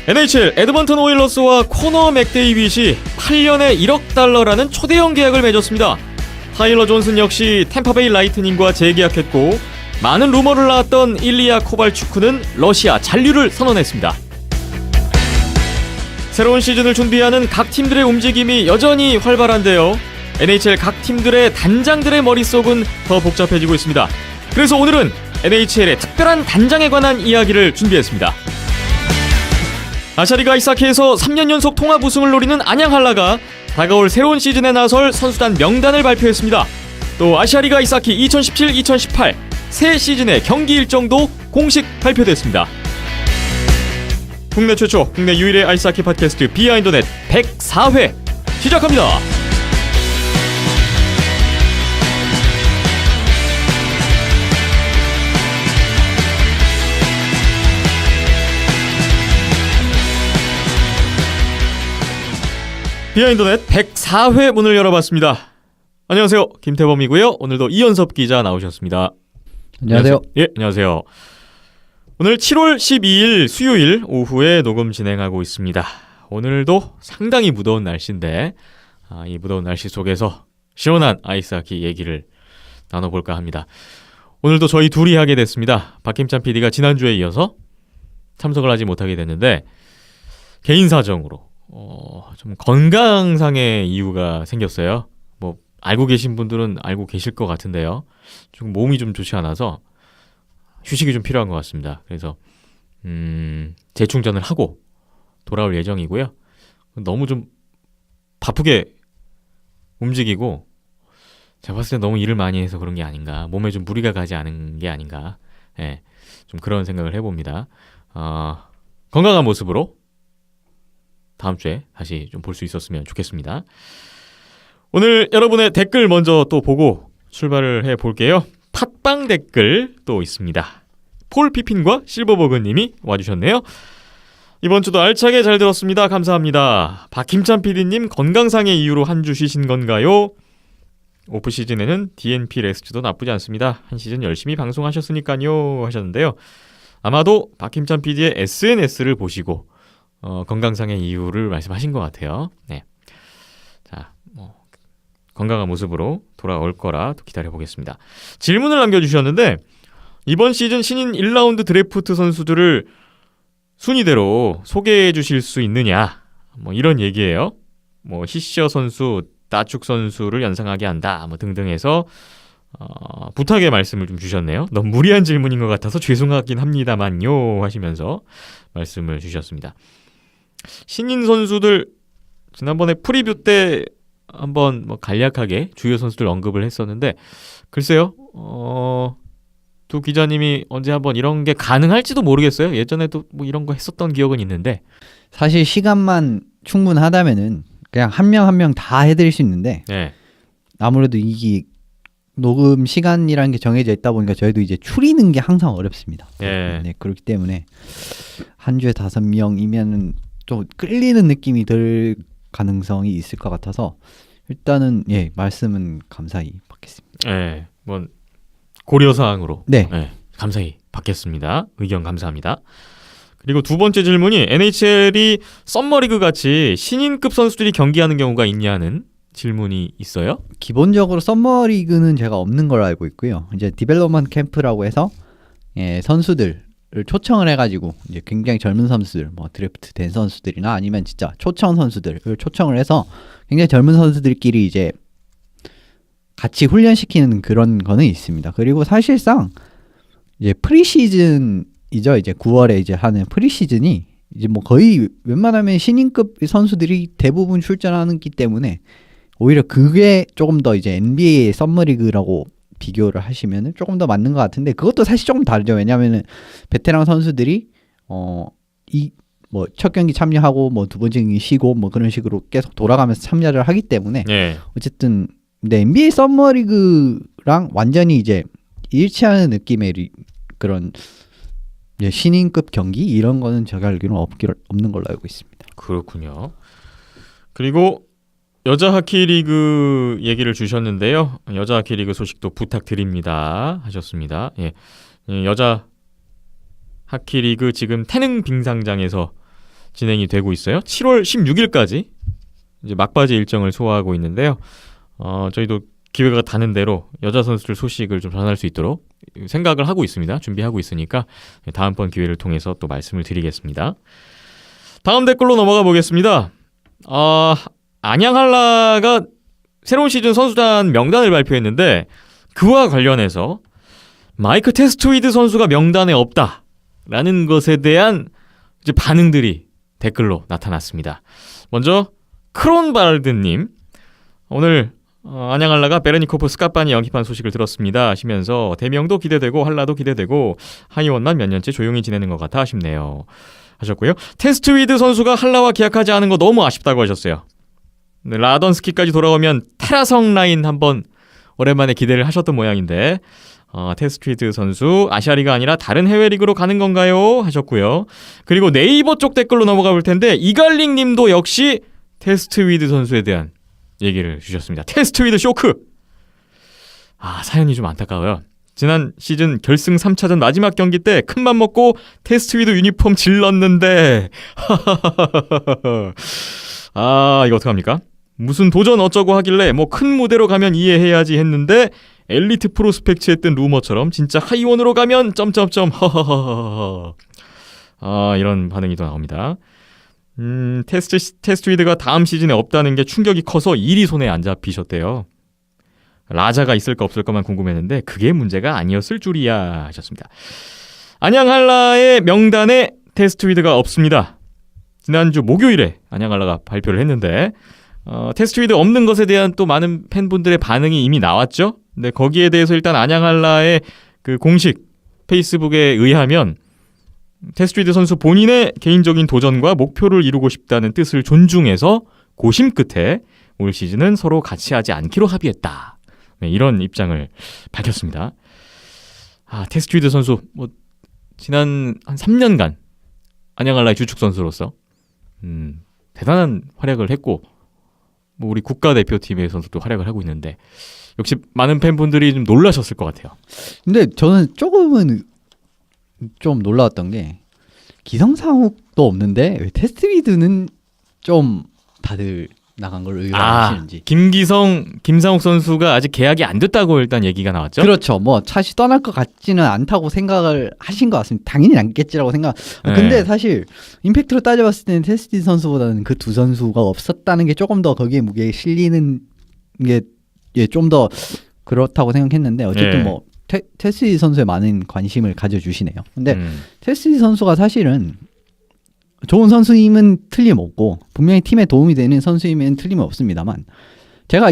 NHL 에드먼턴 오일러스와 코너 맥데이빗이 8년에 1억 달러라는 초대형 계약을 맺었습니다. 타일러 존슨 역시 템파베이 라이트닝과 재계약했고, 많은 루머를 낳았던 일리아 코발추크는 러시아 잔류를 선언했습니다. 새로운 시즌을 준비하는 각 팀들의 움직임이 여전히 활발한데요. NHL 각 팀들의 단장들의 머릿속은 더 복잡해지고 있습니다. 그래서 오늘은 NHL의 특별한 단장에 관한 이야기를 준비했습니다. 아시아리그 아이스하키에서 3년 연속 통합 우승을 노리는 안양 한라가 다가올 새로운 시즌에 나설 선수단 명단을 발표했습니다. 또 아시아리그 아이스하키 2017-2018 새 시즌의 경기 일정도 공식 발표됐습니다. 국내 최초, 국내 유일의 아이스하키 팟캐스트 비하인드넷 104회 시작합니다. 비하인드넷 104회 문을 열어봤습니다. 안녕하세요, 김태범이고요. 오늘도 이연섭 기자 나오셨습니다. 안녕하세요. 예, 안녕하세요. 오늘 7월 12일 수요일 오후에 녹음 진행하고 있습니다. 오늘도 상당히 무더운 날씨인데 이 무더운 날씨 속에서 시원한 아이스하키 얘기를 나눠볼까 합니다. 오늘도 저희 둘이 하게 됐습니다. 박김찬 PD가 지난주에 이어서 참석을 하지 못하게 됐는데 개인 사정으로 좀 건강상의 이유가 생겼어요. 뭐 알고 계신 분들은 알고 계실 것 같은데요. 좀 몸이 좀 좋지 않아서 휴식이 좀 필요한 것 같습니다. 그래서 재충전을 하고 돌아올 예정이고요. 너무 좀 바쁘게 움직이고 제가 봤을 때 너무 일을 많이 해서 그런 게 아닌가, 몸에 좀 무리가 가지 않은 게 아닌가, 예, 좀 그런 생각을 해봅니다. 건강한 모습으로 다음 주에 다시 좀 볼 수 있었으면 좋겠습니다. 오늘 여러분의 댓글 먼저 또 보고 출발을 해볼게요. 팟빵 댓글 또 있습니다. 폴 피핀과 실버버그님이 와주셨네요. 이번 주도 알차게 잘 들었습니다. 감사합니다. 박김찬 PD님 건강상의 이유로 한 주 쉬신 건가요? 오프 시즌에는 DNP 레스트도 나쁘지 않습니다. 한 시즌 열심히 방송하셨으니까요 하셨는데요. 아마도 박김찬 PD의 SNS를 보시고 건강상의 이유를 말씀하신 것 같아요. 네. 자, 건강한 모습으로 돌아올 거라 기다려보겠습니다. 질문을 남겨주셨는데 이번 시즌 신인 1라운드 드래프트 선수들을 순위대로 소개해 주실 수 있느냐, 이런 얘기예요. 히셔 선수, 따축 선수를 연상하게 한다, 등등 해서 부탁의 말씀을 좀 주셨네요. 너무 무리한 질문인 것 같아서 죄송하긴 합니다만요 하시면서 말씀을 주셨습니다. 신인 선수들 지난번에 프리뷰 때 한번 간략하게 주요 선수들 언급을 했었는데 글쎄요, 두 기자님이 언제 한번 이런 게 가능할지도 모르겠어요. 예전에도 이런 거 했었던 기억은 있는데 사실 시간만 충분하다면은 그냥 한 명 한 명 다 해드릴 수 있는데 네. 아무래도 이게 녹음 시간이라는 게 정해져 있다 보니까 저희도 이제 추리는 게 항상 어렵습니다. 네. 네, 그렇기 때문에 한 주에 5명이면은 좀 끌리는 느낌이 들 가능성이 있을 것 같아서 일단은 말씀은 감사히 받겠습니다. 네, 고려사항으로 네, 감사히 받겠습니다. 의견 감사합니다. 그리고 두 번째 질문이 NHL이 썸머리그 같이 신인급 선수들이 경기하는 경우가 있냐는 질문이 있어요. 기본적으로 썸머리그는 제가 없는 걸로 알고 있고요. 이제 디벨롭먼트 캠프라고 해서 선수들을 초청을 해가지고 이제 굉장히 젊은 선수들, 드래프트 된 선수들이나 아니면 진짜 초청 선수들을 초청을 해서 굉장히 젊은 선수들끼리 이제 같이 훈련시키는 그런 거는 있습니다. 그리고 사실상 이제 프리시즌이죠. 이제 9월에 이제 하는 프리시즌이 이제 거의 웬만하면 신인급 선수들이 대부분 출전하기 때문에 오히려 그게 조금 더 이제 NBA의 썸머리그라고 비교를 하시면은 조금 더 맞는 것 같은데 그것도 사실 조금 다르죠. 왜냐하면은 베테랑 선수들이 첫 경기 참여하고 두 번째 경기 쉬고 그런 식으로 계속 돌아가면서 참여를 하기 때문에 어쨌든 근데 NBA 썸머리그랑 완전히 이제 일치하는 느낌의 그런 신인급 경기 이런 거는 제가 알기로는 없는 걸로 알고 있습니다. 그렇군요. 그리고 여자 하키리그 얘기를 주셨는데요. 여자 하키리그 소식도 부탁드립니다 하셨습니다. 여자 하키리그 지금 태능 빙상장에서 진행이 되고 있어요. 7월 16일까지 이제 막바지 일정을 소화하고 있는데요. 저희도 기회가 닿는 대로 여자 선수들 소식을 좀 전할 수 있도록 생각을 하고 있습니다. 준비하고 있으니까 다음번 기회를 통해서 또 말씀을 드리겠습니다. 다음 댓글로 넘어가 보겠습니다. 안양한라가 새로운 시즌 선수단 명단을 발표했는데 그와 관련해서 마이크 테스트위드 선수가 명단에 없다라는 것에 대한 이제 반응들이 댓글로 나타났습니다. 먼저 크론바르드님, 오늘 안양한라가 베르니코프 스카빠니 영입한 소식을 들었습니다 하시면서 대명도 기대되고 한라도 기대되고 하이원만 몇 년째 조용히 지내는 것 같아 아쉽네요 하셨고요. 테스트위드 선수가 한라와 계약하지 않은 거 너무 아쉽다고 하셨어요. 라던스키까지 돌아오면 테라성 라인 한번 오랜만에 기대를 하셨던 모양인데 테스트위드 선수 아시아리가 아니라 다른 해외 리그로 가는 건가요? 하셨고요. 그리고 네이버 쪽 댓글로 넘어가 볼 텐데 이갈링 님도 역시 테스트위드 선수에 대한 얘기를 주셨습니다. 테스트위드 쇼크! 사연이 좀 안타까워요. 지난 시즌 결승 3차전 마지막 경기 때 큰맘 먹고 테스트위드 유니폼 질렀는데 이거 어떡합니까? 무슨 도전 어쩌고 하길래 뭐 큰 무대로 가면 이해해야지 했는데 엘리트 프로스펙츠에 뜬 루머처럼 진짜 하이원으로 가면 점점점 허허허허 이런 반응이 또 나옵니다. 테스트위드가 다음 시즌에 없다는 게 충격이 커서 일이 손에 안 잡히셨대요. 라자가 있을까 없을까만 궁금했는데 그게 문제가 아니었을 줄이야 하셨습니다. 안양한라의 명단에 테스트위드가 없습니다. 지난주 목요일에 안양한라가 발표를 했는데 테스트위드 없는 것에 대한 또 많은 팬분들의 반응이 이미 나왔죠. 근데 거기에 대해서 일단 안양한라의 그 공식 페이스북에 의하면 테스트위드 선수 본인의 개인적인 도전과 목표를 이루고 싶다는 뜻을 존중해서 고심 끝에 올 시즌은 서로 같이 하지 않기로 합의했다. 네, 이런 입장을 밝혔습니다. 테스트위드 선수 뭐 지난 한 3년간 안양한라의 주축 선수로서 대단한 활약을 했고 뭐 우리 국가대표팀에서도 활약을 하고 있는데 역시 많은 팬분들이 좀 놀라셨을 것 같아요. 근데 저는 조금은 좀 놀라웠던 게 기성상욱도 없는데 왜 테스트위드는 좀 다들 나간 걸 의아하시는지. 김상욱 선수가 아직 계약이 안 됐다고 일단 얘기가 나왔죠. 그렇죠. 뭐 차시 떠날 것 같지는 않다고 생각을 하신 것 같습니다. 당연히 남겠지라고 생각. 근데 사실 임팩트로 따져봤을 때는 테스트위드 선수보다는 그 두 선수가 없었다는 게 조금 더 거기에 무게에 실리는 게 좀 더 그렇다고 생각했는데 어쨌든 뭐 테스트위드 선수에 많은 관심을 가져주시네요. 근데 테스트위드 선수가 사실은 좋은 선수임은 틀림없고 분명히 팀에 도움이 되는 선수임은 틀림없습니다만 제가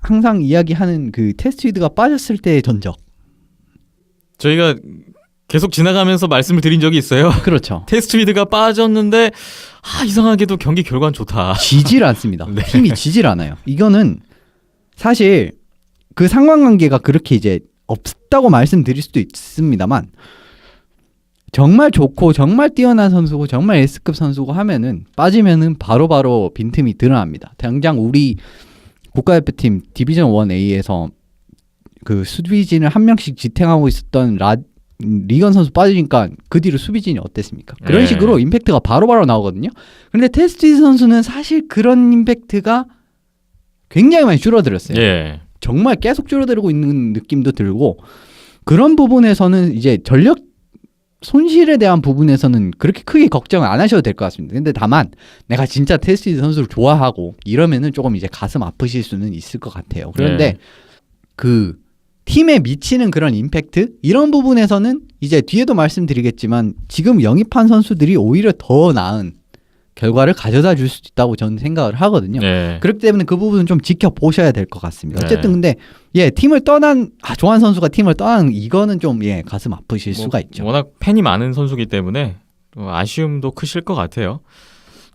항상 이야기하는 그 테스트위드가 빠졌을 때의 전적 저희가 계속 지나가면서 말씀을 드린 적이 있어요. 그렇죠. 테스트위드가 빠졌는데 이상하게도 경기 결과는 좋다. 지질 않습니다. 네. 팀이 지질 않아요. 이거는 사실 그 상관관계가 그렇게 이제 없다고 말씀드릴 수도 있습니다만 정말 좋고 정말 뛰어난 선수고 정말 S급 선수고 하면은 빠지면은 바로바로 빈틈이 드러납니다. 당장 우리 국가대표팀 디비전 1A에서 그 수비진을 한 명씩 지탱하고 있었던 리건 선수 빠지니까 그 뒤로 수비진이 어땠습니까? 그런 식으로 임팩트가 바로바로 나오거든요. 근데 테스트위드 선수는 사실 그런 임팩트가 굉장히 많이 줄어들었어요. 예. 정말 계속 줄어들고 있는 느낌도 들고 그런 부분에서는 이제 전력 손실에 대한 부분에서는 그렇게 크게 걱정을 안 하셔도 될 것 같습니다. 근데 다만 내가 진짜 테스트위드 선수를 좋아하고 이러면은 조금 이제 가슴 아프실 수는 있을 것 같아요. 그런데 그 팀에 미치는 그런 임팩트 이런 부분에서는 이제 뒤에도 말씀드리겠지만 지금 영입한 선수들이 오히려 더 나은 결과를 가져다 줄 수 있다고 저는 생각을 하거든요. 그렇기 때문에 그 부분은 좀 지켜보셔야 될 것 같습니다. 어쨌든 근데 팀을 떠난 좋아하는 선수가 팀을 떠난 이거는 좀 가슴 아프실 수가 있죠. 워낙 팬이 많은 선수이기 때문에 아쉬움도 크실 것 같아요.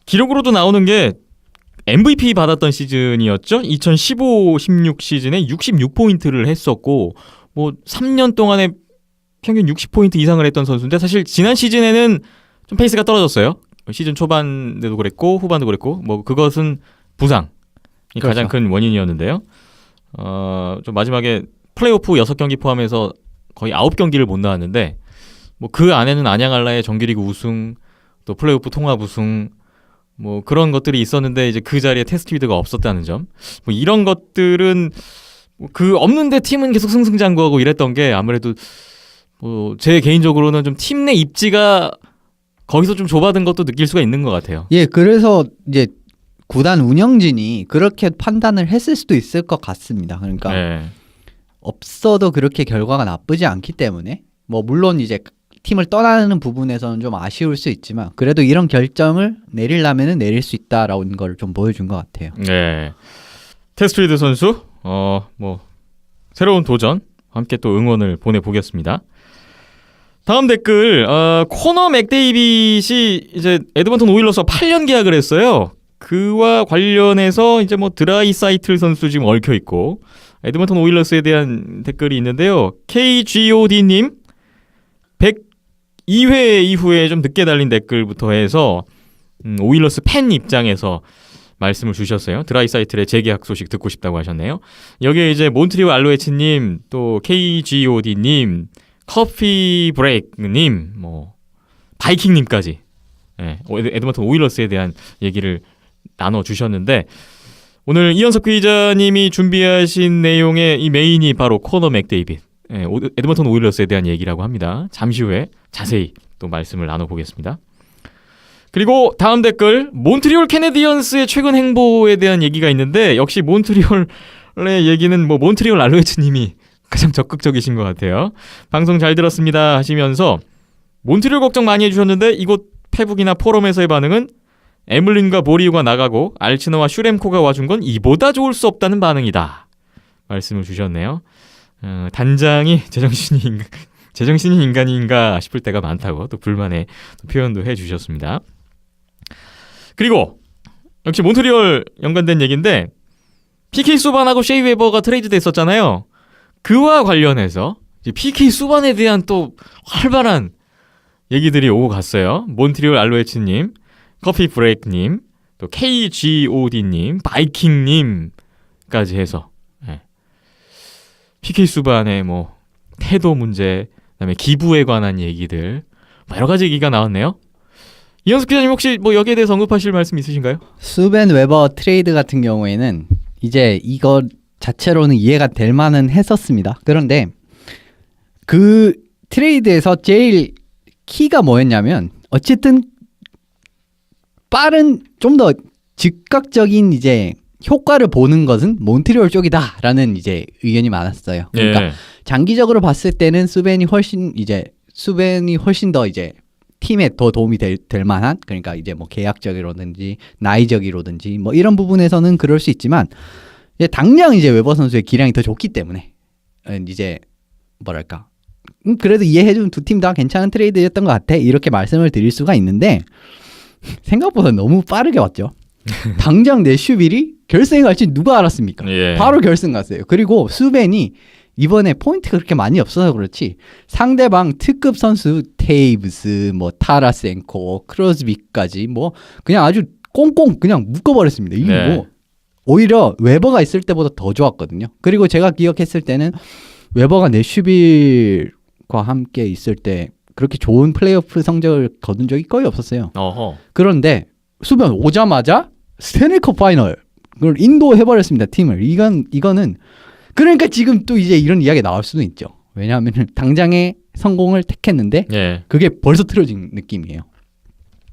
기록으로도 나오는 게 MVP 받았던 시즌이었죠. 2015-16 시즌에 66포인트를 했었고 뭐 3년 동안에 평균 60포인트 이상을 했던 선수인데 사실 지난 시즌에는 좀 페이스가 떨어졌어요. 시즌 초반에도 그랬고 후반도 그랬고 뭐 그것은 부상이 가장 큰 원인이었는데요. 좀 마지막에 플레이오프 6경기 포함해서 거의 9경기를 못 나왔는데 뭐 그 안에는 안양한라의 정규리그 우승 또 플레이오프 통합 우승 뭐 그런 것들이 있었는데 이제 그 자리에 테스트리드가 없었다는 점. 뭐 이런 것들은 그 없는데 팀은 계속 승승장구하고 이랬던 게 아무래도 뭐 제 개인적으로는 좀 팀 내 입지가 거기서 좀 좁아든 것도 느낄 수가 있는 것 같아요. 예, 그래서 이제 구단 운영진이 그렇게 판단을 했을 수도 있을 것 같습니다. 그러니까 네. 없어도 그렇게 결과가 나쁘지 않기 때문에 뭐 물론 이제 팀을 떠나는 부분에서는 좀 아쉬울 수 있지만 그래도 이런 결정을 내리려면은 내릴 수 있다라는 걸 좀 보여준 것 같아요. 네. 테스트리드 선수 뭐 새로운 도전 함께 또 응원을 보내보겠습니다. 다음 댓글 코너 맥데이빗이 이제 에드먼턴 오일러스와 8년 계약을 했어요. 그와 관련해서 이제 뭐 드라이사이틀 선수 지금 얽혀 있고 에드먼턴 오일러스에 대한 댓글이 있는데요. KGOD님 102회 이후에 좀 늦게 달린 댓글부터 해서 오일러스 팬 입장에서 말씀을 주셨어요. 드라이사이틀의 재계약 소식 듣고 싶다고 하셨네요. 여기에 이제 몬트리올 알로에츠님, 또 KGOD님, 커피 브레이크님, 뭐 바이킹님까지 에드먼턴 오일러스에 대한 얘기를 나눠주셨는데 오늘 이현석 기자님이 준비하신 내용의 이 메인이 바로 코너 맥데이빗, 에드먼턴 오일러스에 대한 얘기라고 합니다. 잠시 후에 자세히 또 말씀을 나눠보겠습니다. 그리고 다음 댓글 몬트리올 캐네디언스의 최근 행보에 대한 얘기가 있는데 역시 몬트리올의 얘기는 뭐 몬트리올 알로에츠님이 가장 적극적이신 것 같아요. 방송 잘 들었습니다 하시면서 몬트리올 걱정 많이 해주셨는데 이곳 페북이나 포럼에서의 반응은 에물린과 보리우가 나가고 알츠너와 슈렘코가 와준 건 이보다 좋을 수 없다는 반응이다 말씀을 주셨네요. 단장이 제정신이 인간인가 싶을 때가 많다고 또 불만의 표현도 해주셨습니다. 그리고 역시 몬트리올 연관된 얘기인데 PK 수반하고 셰이 웨버가 트레이드 됐었잖아요. 그와 관련해서 PK 수반에 대한 또 활발한 얘기들이 오고 갔어요. 몬트리올 알로에츠님, 커피 브레이크님, 또 KGOD님, 바이킹님까지 해서 PK 수반의 뭐 태도 문제, 그다음에 기부에 관한 얘기들 여러 가지 얘기가 나왔네요. 이현숙 기자님 혹시 뭐 여기에 대해서 언급하실 말씀 있으신가요? 수벤 웨버 트레이드 같은 경우에는 이제 이거 자체로는 이해가 될 만은 했었습니다. 그런데 그 트레이드에서 제일 키가 뭐였냐면 어쨌든 빠른 좀 더 즉각적인 이제 효과를 보는 것은 몬트리올 쪽이다라는 이제 의견이 많았어요. 그러니까 장기적으로 봤을 때는 수벤이 훨씬 더 이제 팀에 더 도움이 될 만한, 그러니까 이제 뭐 계약적이라든지 나이적이라든지 뭐 이런 부분에서는 그럴 수 있지만 이제 당장 이제 웨버 선수의 기량이 더 좋기 때문에 이제 뭐랄까 그래도 이해해준 두 팀 다 괜찮은 트레이드였던 것 같아 이렇게 말씀을 드릴 수가 있는데 생각보다 너무 빠르게 왔죠. 당장 내슈빌이 결승에 갈지 누가 알았습니까? 바로 결승 갔어요. 그리고 수벤이 이번에 포인트가 그렇게 많이 없어서 그렇지 상대방 특급 선수 테이브스, 뭐 타라센코, 크로스비까지 뭐 그냥 아주 꽁꽁 그냥 묶어버렸습니다. 이게 뭐 오히려 웨버가 있을 때보다 더 좋았거든요. 그리고 제가 기억했을 때는 웨버가 내슈빌과 함께 있을 때 그렇게 좋은 플레이오프 성적을 거둔 적이 거의 없었어요. 그런데 수변 오자마자 스탠리컵 파이널 그걸 인도해버렸습니다. 팀을. 이거는 그러니까 지금 또 이제 이런 이야기가 나올 수도 있죠. 왜냐하면 당장의 성공을 택했는데 그게 벌써 틀어진 느낌이에요.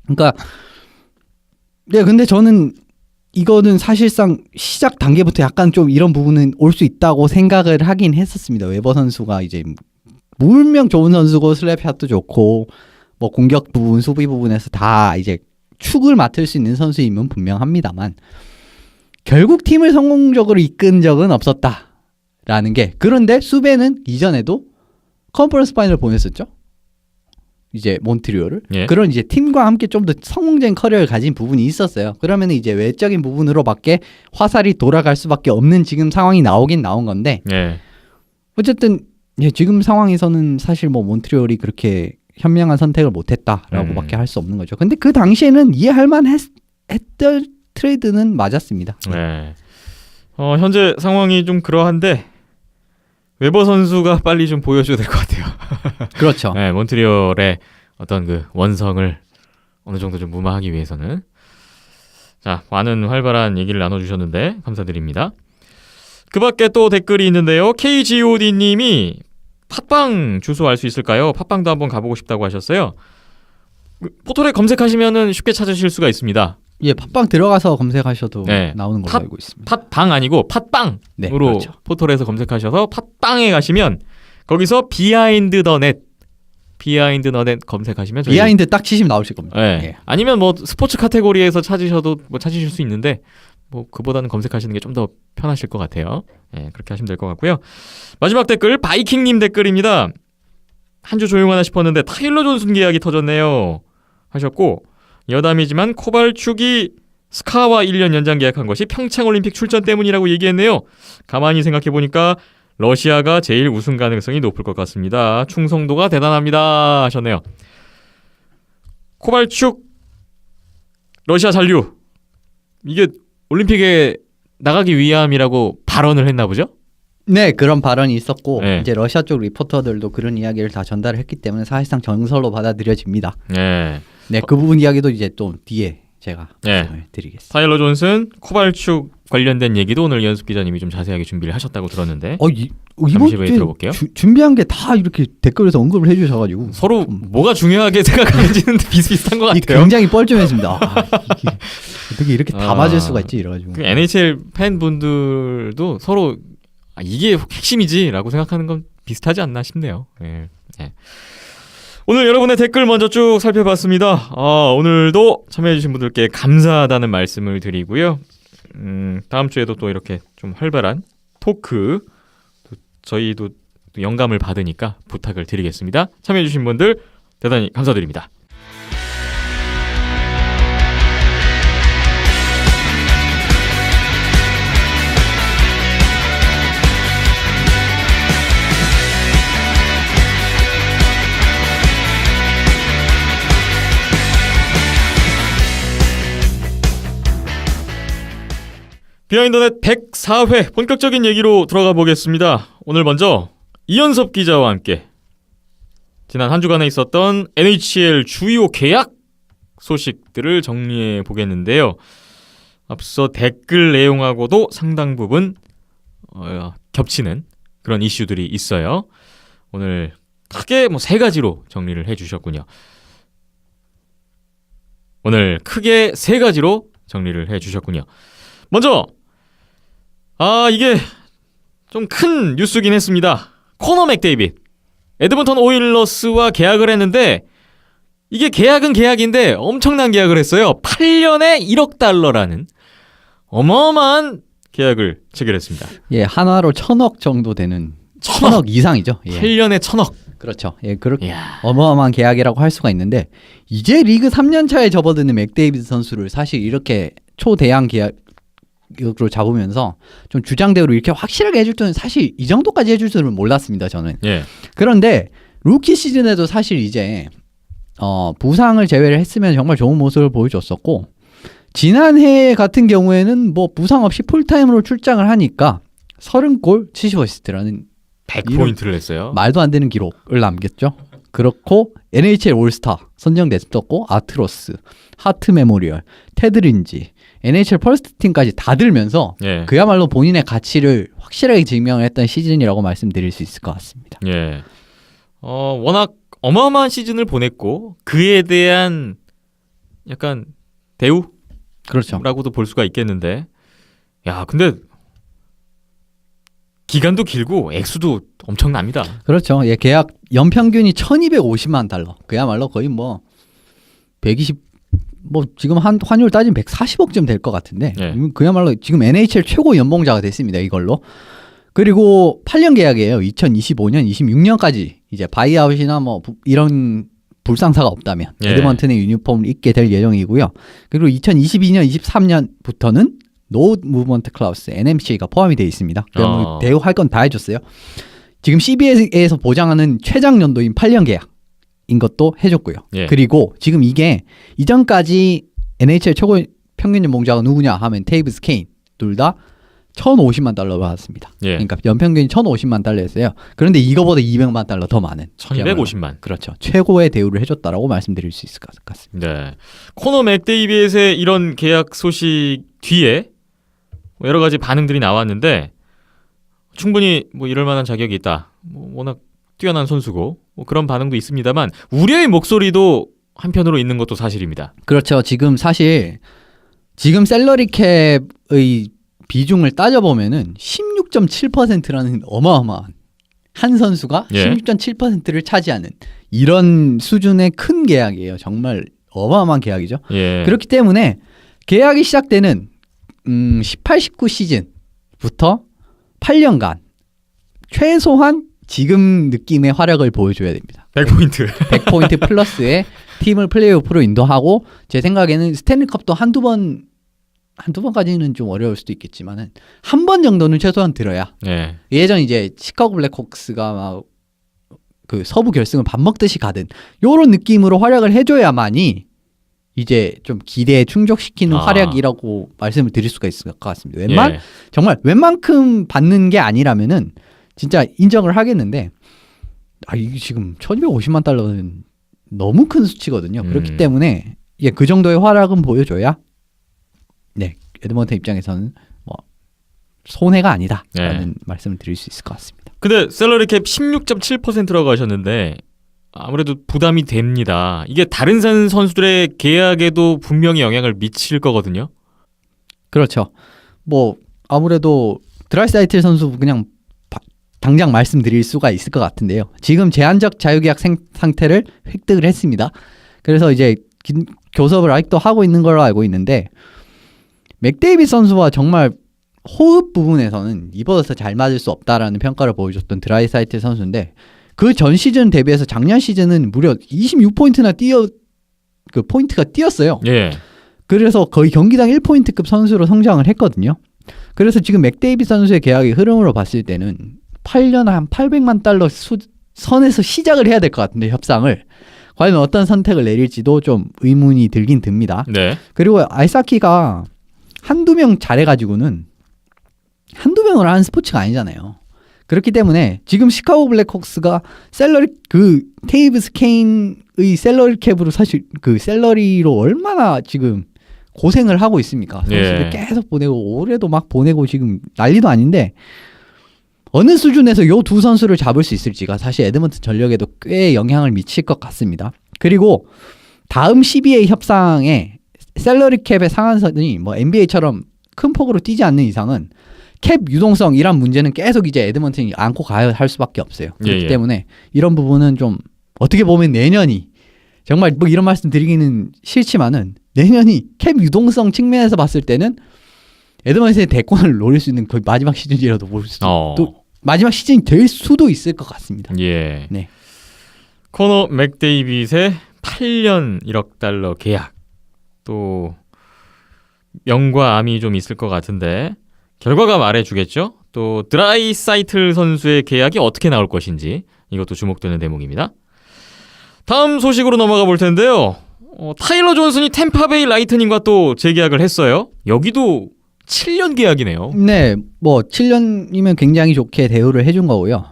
그러니까 근데 저는 이거는 사실상 시작 단계부터 약간 좀 이런 부분은 올 수 있다고 생각을 하긴 했었습니다. 웨버 선수가 이제 물명 좋은 선수고 슬랩샷도 좋고 뭐 공격 부분, 수비 부분에서 다 이제 축을 맡을 수 있는 선수임은 분명합니다만 결국 팀을 성공적으로 이끈 적은 없었다라는 게, 그런데 수베는 이전에도 컨퍼런스 파이널 보냈었죠. 이제 몬트리올을. 그런 이제 팀과 함께 좀 더 성공적인 커리어를 가진 부분이 있었어요. 그러면 이제 외적인 부분으로밖에 화살이 돌아갈 수밖에 없는 지금 상황이 나오긴 나온 건데 어쨌든 지금 상황에서는 사실 뭐 몬트리올이 그렇게 현명한 선택을 못했다라고밖에 할 수 없는 거죠. 근데 그 당시에는 이해할 만했던 트레이드는 맞았습니다. 현재 상황이 좀 그러한데 웨버 선수가 빨리 좀 보여줘야 될 것 같아요. 그렇죠. 몬트리올의 어떤 그 원성을 어느 정도 좀 무마하기 위해서는. 자, 많은 활발한 얘기를 나눠주셨는데 감사드립니다. 그 밖에 또 댓글이 있는데요. KGOD님이 팟빵 주소 알 수 있을까요? 팟빵도 한번 가보고 싶다고 하셨어요. 포털에 검색하시면은 쉽게 찾으실 수가 있습니다. 예, 팟빵 들어가서 검색하셔도 네. 나오는 걸로 알고 있습니다. 팟빵 아니고 팟빵으로 네, 그렇죠. 포털에서 검색하셔서 팟빵에 가시면 거기서 비하인드 더 넷 검색하시면 저희 비하인드 딱 치시면 나오실 겁니다. 네. 예. 아니면 뭐 스포츠 카테고리에서 찾으셔도 뭐 찾으실 수 있는데 뭐 그보다는 검색하시는 게 좀 더 편하실 것 같아요. 네, 그렇게 하시면 될 것 같고요. 마지막 댓글 바이킹님 댓글입니다. 한 주 조용하나 싶었는데 타일러 존슨 계약이 터졌네요 하셨고, 여담이지만 코발축이 스카와 1년 연장 계약한 것이 평창올림픽 출전 때문이라고 얘기했네요. 가만히 생각해보니까 러시아가 제일 우승 가능성이 높을 것 같습니다. 충성도가 대단합니다 하셨네요. 코발축 러시아 잔류, 이게 올림픽에 나가기 위함이라고 발언을 했나 보죠? 네, 그런 발언이 있었고 네. 이제 러시아 쪽 리포터들도 그런 이야기를 다 전달을 했기 때문에 사실상 정설로 받아들여집니다. 네. 네, 그 부분 이야기도 이제 또 뒤에 제가 네. 말씀을 드리겠습니다. 타일러 존슨, 코발축 관련된 얘기도 오늘 연습 기자님이 좀 자세하게 준비를 하셨다고 들었는데 이번 잠시 후에 주에 들어볼게요. 준비한 게 다 이렇게 댓글에서 언급을 해주셔가지고 서로 뭐가 중요하게 생각하는지는 비슷비슷한 것 같아요. 굉장히 뻘쭘했습니다. 이게 어떻게 이렇게 다 아, 맞을 수가 있지 이래가지고. 그 NHL 팬분들도 서로 이게 핵심이지라고 생각하는 건 비슷하지 않나 싶네요. 예. 예. 오늘 여러분의 댓글 먼저 쭉 살펴봤습니다. 오늘도 참여해주신 분들께 감사하다는 말씀을 드리고요. 다음 주에도 또 이렇게 좀 활발한 토크, 또 저희도 또 영감을 받으니까 부탁을 드리겠습니다. 참여해주신 분들 대단히 감사드립니다. 비하인드넷 104회 본격적인 얘기로 들어가 보겠습니다. 오늘 먼저 이현섭 기자와 함께 지난 한 주간에 있었던 NHL 주요 계약 소식들을 정리해 보겠는데요. 앞서 댓글 내용하고도 상당 부분 겹치는 그런 이슈들이 있어요. 오늘 크게 뭐 세 가지로 정리를 해주셨군요. 오늘 크게 세 가지로 정리를 해주셨군요. 먼저 이게 좀 큰 뉴스긴 했습니다. 코너 맥데이빗 에드먼턴 오일러스와 계약을 했는데 이게 계약은 계약인데 엄청난 계약을 했어요. 8년에 1억 달러라는 어마어마한 계약을 체결했습니다. 예, 한화로 1,000억 정도 되는 1,000억 이상이죠. 예. 8년에 1,000억. 그렇죠. 예, 그렇게 이야. 어마어마한 계약이라고 할 수가 있는데 이제 리그 3년 차에 접어드는 맥데이비드 선수를 사실 이렇게 초대형 계약으로 잡으면서 좀 주장대로 이렇게 확실하게 해줄 줄은 사실 이 정도까지 해줄 줄은 몰랐습니다. 저는. 예. 그런데 루키 시즌에도 사실 이제 부상을 제외를 했으면 정말 좋은 모습을 보여줬었고 지난해 같은 경우에는 뭐 부상 없이 풀타임으로 출장을 하니까 30골 70어시스트라는 100포인트를 했어요. 말도 안 되는 기록을 남겼죠. 그렇고 NHL 올스타 선정됐었고 아트로스, 하트 메모리얼, 테드린지, NHL 퍼스트 팀까지 다 들면서 예. 그야말로 본인의 가치를 확실하게 증명했던 시즌이라고 말씀드릴 수 있을 것 같습니다. 예. 워낙 어마어마한 시즌을 보냈고 그에 대한 약간 대우라고도 그렇죠. 볼 수가 있겠는데, 야, 근데 기간도 길고 액수도 엄청납니다. 그렇죠. 예, 계약 연평균이 1,250만 달러. 그야말로 거의 뭐 120, 뭐 지금 환율 따지면 140억쯤 될 것 같은데 예. 그야말로 지금 NHL 최고 연봉자가 됐습니다. 이걸로. 그리고 8년 계약이에요. 2025년, 26년까지 이제 바이아웃이나 뭐 이런 불상사가 없다면 예. 에드먼튼의 유니폼을 입게 될 예정이고요. 그리고 2022년, 23년부터는 노 무브먼트 클라우스 NMC가 포함이 되어 있습니다. 그럼 대우할 건 다 해줬어요. 지금 CBA에서 보장하는 최장 연도인 8년 계약인 것도 해줬고요. 예. 그리고 지금 이게 이전까지 NHL 최고 평균 연봉자가 누구냐 하면 테이브스 케인 둘 다 $1,050만 받았습니다. 예. 그러니까 연평균이 $1,050만. 그런데 이거보다 $200만 더 많은 1250만. 그렇죠. 최고의 대우를 해줬다라고 말씀드릴 수 있을 것 같습니다. 네. 코너 맥데이빗의 이런 계약 소식 뒤에 여러 가지 반응들이 나왔는데 충분히 뭐 이럴 만한 자격이 있다. 뭐 워낙 뛰어난 선수고 뭐 그런 반응도 있습니다만 우려의 목소리도 한편으로 있는 것도 사실입니다. 그렇죠. 지금 셀러리 캡의 비중을 따져보면은 16.7%라는 어마어마한 한 선수가 예. 16.7%를 차지하는 이런 수준의 큰 계약이에요. 정말 어마어마한 계약이죠. 예. 그렇기 때문에 계약이 시작되는 18, 19 시즌부터 8년간 최소한 지금 느낌의 활약을 보여줘야 됩니다. 100포인트. 100포인트 플러스에 팀을 플레이오프로 인도하고 제 생각에는 스탠리컵도 한두 번까지는 좀 어려울 수도 있겠지만은 한 번 정도는 최소한 들어야 예. 예전 이제 시카고 블랙호크스가 막 그 서부 결승을 밥 먹듯이 가든 요런 느낌으로 활약을 해줘야만이 이제 좀 기대에 충족시키는 활약이라고 말씀을 드릴 수가 있을 것 같습니다. 예. 정말 웬만큼 받는 게 아니라면은 진짜 인정을 하겠는데 이게 지금 $1,250만 너무 큰 수치거든요. 그렇기 때문에 그 정도의 활약은 보여줘야 에드먼턴 입장에서는 뭐 손해가 아니다라는 말씀을 드릴 수 있을 것 같습니다. 근데 셀러리 캡 16.7%라고 하셨는데 아무래도 부담이 됩니다. 이게 다른 선수들의 계약에도 분명히 영향을 미칠 거거든요. 그렇죠. 뭐 아무래도 드라이사이틀 선수 그냥 당장 말씀드릴 수가 있을 것 같은데요. 지금 제한적 자유계약 상태를 획득을 했습니다. 그래서 이제 교섭을 아직도 하고 있는 걸로 알고 있는데 맥데이빗 선수와 정말 호흡 부분에서는 이보다 잘 맞을 수 없다라는 평가를 보여줬던 드라이사이틀 선수인데 그 전 시즌 대비해서 작년 시즌은 무려 26포인트나 포인트가 뛰었어요. 예. 그래서 거의 경기당 1포인트급 선수로 성장을 했거든요. 그래서 지금 맥데이빗 선수의 계약의 흐름으로 봤을 때는 8년에 한 $800만 선에서 시작을 해야 될 것 같은데 협상을 과연 어떤 선택을 내릴지도 좀 의문이 들긴 듭니다. 네. 그리고 아이사키가 한두 명 잘해가지고는 한두 명으로 하는 스포츠가 아니잖아요. 그렇기 때문에 지금 시카고 블랙호크스가 테이브스 케인의 셀러리 캡으로 사실 그 셀러리로 얼마나 지금 고생을 하고 있습니까? 선수들 계속 보내고 올해도 막 보내고 지금 난리도 아닌데 어느 수준에서 요 두 선수를 잡을 수 있을지가 사실 에드먼튼 전력에도 꽤 영향을 미칠 것 같습니다. 그리고 다음 CBA 협상에 셀러리 캡의 상한선이 뭐 NBA처럼 큰 폭으로 뛰지 않는 이상은 캡 유동성이란 문제는 계속 이제 에드먼튼이 안고 가야 할 수밖에 없어요. 그렇기 때문에 이런 부분은 좀 어떻게 보면 내년이 정말 뭐 이런 말씀 드리기는 싫지만은 내년이 캡 유동성 측면에서 봤을 때는 에드먼튼의 대권을 노릴 수 있는 거의 마지막 시즌이라도 볼 수도 또 마지막 시즌이 될 수도 있을 것 같습니다. 예. 네. 코너 맥데이빗의 8년 $1억 계약 또 명과 암이 좀 있을 것 같은데 결과가 말해주겠죠. 또 드라이사이틀 선수의 계약이 어떻게 나올 것인지 이것도 주목되는 대목입니다. 다음 소식으로 넘어가 볼 텐데요. 타일러 존슨이 템파베이 라이트닝과 또 재계약을 했어요. 여기도 7년 계약이네요. 네, 뭐 7년이면 굉장히 좋게 대우를 해준 거고요.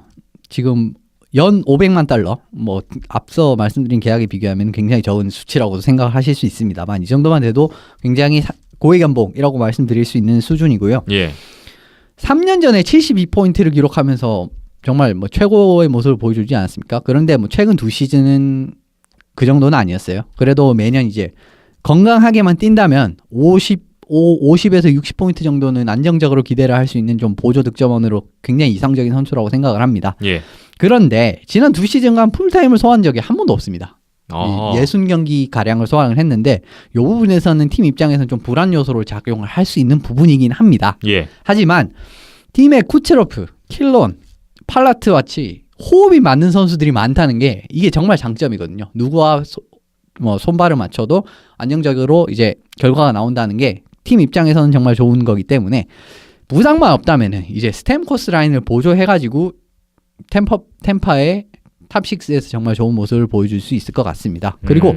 지금 연 $500만, 뭐 앞서 말씀드린 계약에 비교하면 굉장히 적은 수치라고도 생각하실 수 있습니다만 이 정도만 돼도 굉장히 고액 연봉이라고 말씀드릴 수 있는 수준이고요. 예. 3년 전에 72포인트를 기록하면서 정말 뭐 최고의 모습을 보여주지 않았습니까? 그런데 뭐 최근 두 시즌은 그 정도는 아니었어요. 그래도 매년 이제 건강하게만 뛴다면 50에서 60포인트 정도는 안정적으로 기대를 할 수 있는 좀 보조 득점원으로 굉장히 이상적인 선수라고 생각을 합니다. 예. 그런데 지난 두 시즌간 풀타임을 소화한 적이 한 번도 없습니다. 60경기 가량을 소화를 했는데 이 부분에서는 팀 입장에서는 좀 불안 요소로 작용을 할 수 있는 부분이긴 합니다. 예. 하지만 팀의 쿠체로프, 킬론, 팔라트 같이 호흡이 맞는 선수들이 많다는 게 이게 정말 장점이거든요. 누구와 손발을 맞춰도 안정적으로 이제 결과가 나온다는 게 팀 입장에서는 정말 좋은 거기 때문에 부상만 없다면은 이제 스탬코스 라인을 보조해가지고 템파의 탑6에서 정말 좋은 모습을 보여줄 수 있을 것 같습니다. 그리고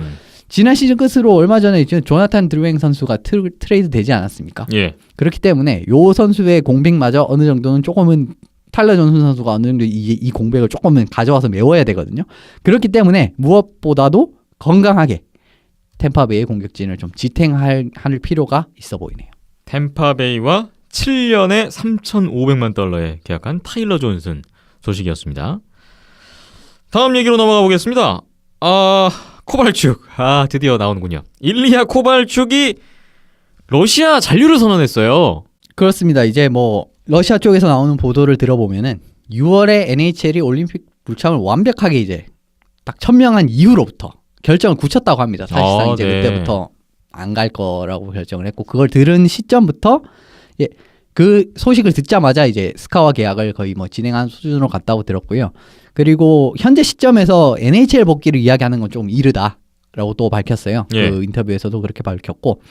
지난 시즌 끝으로 얼마 전에 이제 조나탄 드루잉 선수가 트레이드 되지 않았습니까? 예. 그렇기 때문에 요 선수의 공백마저 어느 정도는 조금은 탈러 존슨 선수가 어느 정도 이 공백을 조금은 가져와서 메워야 되거든요. 그렇기 때문에 무엇보다도 건강하게 템파베이의 공격진을 좀 지탱할 필요가 있어 보이네요. 템파베이와 7년에 3,500만 달러에 계약한 타일러 존슨 소식이었습니다. 다음 얘기로 넘어가 보겠습니다. 코발축. 드디어 나오는군요. 일리아 코발축이 러시아 잔류를 선언했어요. 그렇습니다. 이제 뭐 러시아 쪽에서 나오는 보도를 들어보면은 6월에 NHL이 올림픽 불참을 완벽하게 이제 딱 천명한 이후로부터 결정을 굳혔다고 합니다. 사실상 이제 네. 그때부터 안 갈 거라고 결정을 했고, 그걸 들은 시점부터 그 소식을 듣자마자 이제 스카와 계약을 거의 뭐 진행한 수준으로 갔다고 들었고요. 그리고 현재 시점에서 NHL 복귀를 이야기하는 건 좀 이르다라고 또 밝혔어요. 예. 그 인터뷰에서도 그렇게 밝혔고,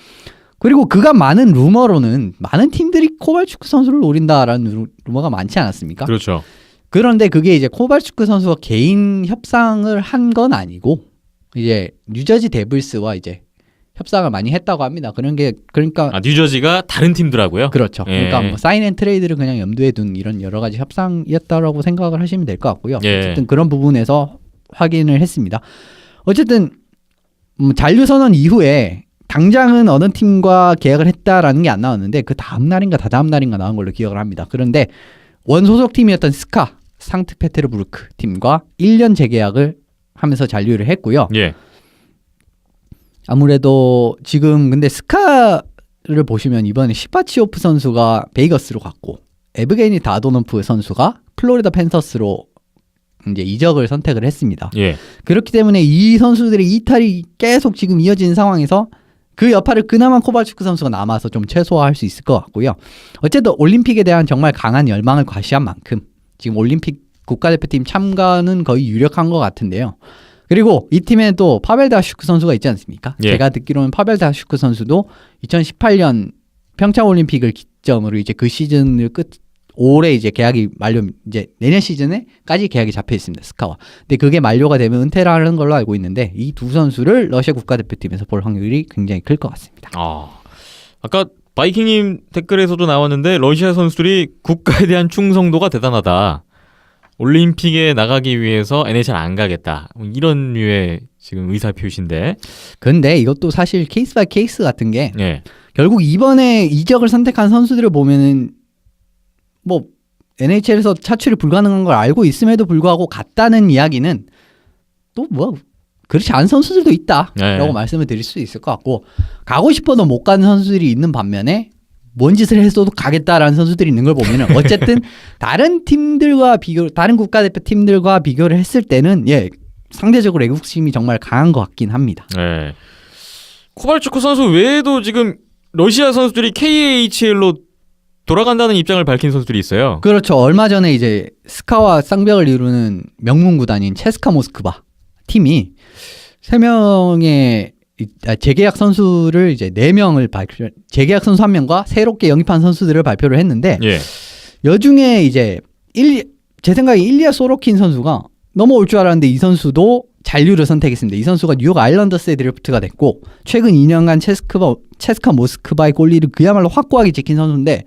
그리고 그간 많은 루머로는 많은 팀들이 코발추크 선수를 노린다라는 루머가 많지 않았습니까? 그렇죠. 그런데 그게 이제 코발추크 선수가 개인 협상을 한 건 아니고 이제 뉴저지 데블스와 이제 협상을 많이 했다고 합니다. 그러니까 뉴저지가 다른 팀들하고요. 그렇죠. 예. 그러니까 뭐 사인 앤 트레이드를 그냥 염두에 둔 이런 여러 가지 협상이었다라고 생각을 하시면 될 것 같고요. 예. 어쨌든 그런 부분에서 확인을 했습니다. 어쨌든 잔류 선언 이후에 당장은 어느 팀과 계약을 했다라는 게 안 나왔는데 그 다음 날인가 다다음 날인가 나온 걸로 기억을 합니다. 그런데 원소속 팀이었던 스카 상트페테르부르크 팀과 1년 재계약을 하면서 잔류를 했고요. 예. 아무래도 지금 근데 스카를 보시면 이번에 시파치오프 선수가 베이거스로 갔고 에브게니 다도노프 선수가 플로리다 팬서스로 이제 이적을 선택을 했습니다. 예. 그렇기 때문에 이 선수들의 이탈이 계속 지금 이어지는 상황에서 그 여파를 그나마 코발추크 선수가 남아서 좀 최소화할 수 있을 것 같고요. 어쨌든 올림픽에 대한 정말 강한 열망을 과시한 만큼 지금 올림픽 국가대표팀 참가는 거의 유력한 것 같은데요. 그리고 이 팀에 또 파벨 다슈크 선수가 있지 않습니까? 예. 제가 듣기로는 파벨 다슈크 선수도 2018년 평창 올림픽을 기점으로 이제 그 시즌을 올해 이제 계약이 이제 내년 시즌에까지 계약이 잡혀 있습니다. 스카와. 근데 그게 만료가 되면 은퇴를 하는 걸로 알고 있는데 이 두 선수를 러시아 국가대표팀에서 볼 확률이 굉장히 클 것 같습니다. 아까 바이킹님 댓글에서도 나왔는데 러시아 선수들이 국가에 대한 충성도가 대단하다. 올림픽에 나가기 위해서 NHL 안 가겠다. 이런 류의 지금 의사 표시인데. 근데 이것도 사실 케이스 바이 케이스 같은 게 예. 결국 이번에 이적을 선택한 선수들을 보면은 뭐 NHL에서 차출이 불가능한 걸 알고 있음에도 불구하고 갔다는 이야기는 또 뭐 그렇지 않은 선수들도 있다라고 네. 말씀을 드릴 수 있을 것 같고, 가고 싶어도 못 가는 선수들이 있는 반면에 뭔 짓을 했어도 가겠다라는 선수들이 있는 걸 보면은 어쨌든 다른 국가대표 팀들과 비교를 했을 때는 상대적으로 애국심이 정말 강한 것 같긴 합니다. 네. 코발추크 선수 외에도 지금 러시아 선수들이 KHL로 돌아간다는 입장을 밝힌 선수들이 있어요. 그렇죠. 얼마 전에 이제 스카와 쌍벽을 이루는 명문 구단인 체스카 모스크바 팀이 3명의 재계약 선수를 이제 4명을 재계약 선수 1명과 새롭게 영입한 선수들을 발표를 했는데, 예. 여중에 이제 제 생각에 일리아 소로킨 선수가 넘어올 줄 알았는데 이 선수도 잔류를 선택했습니다. 이 선수가 뉴욕 아일랜더스에 드래프트가 됐고 최근 2년간 체스카 모스크바의 골리를 그야말로 확고하게 지킨 선수인데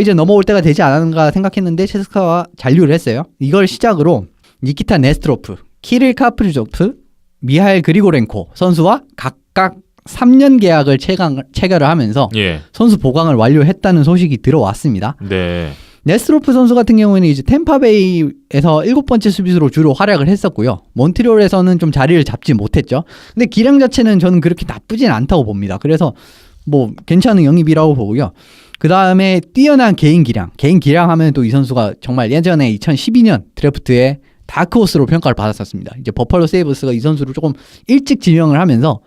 이제 넘어올 때가 되지 않았는가 생각했는데 체스카와 잔류를 했어요. 이걸 시작으로 니키타 네스트로프, 키릴 카프리조프, 미하일 그리고렌코 선수와 각각 3년 계약을 체결을 하면서 예. 선수 보강을 완료했다는 소식이 들어왔습니다. 네. 네스트로프 선수 같은 경우에는 이제 템파베이에서 7번째 수비수로 주로 활약을 했었고요. 몬트리올에서는 좀 자리를 잡지 못했죠. 근데 기량 자체는 저는 그렇게 나쁘진 않다고 봅니다. 그래서 뭐 괜찮은 영입이라고 보고요. 그 다음에 뛰어난 개인 기량 하면 또 이 선수가 정말 예전에 2012년 드래프트에 다크호스로 평가를 받았었습니다. 이제 버팔로 세이버스가 이 선수를 조금 일찍 지명을 하면서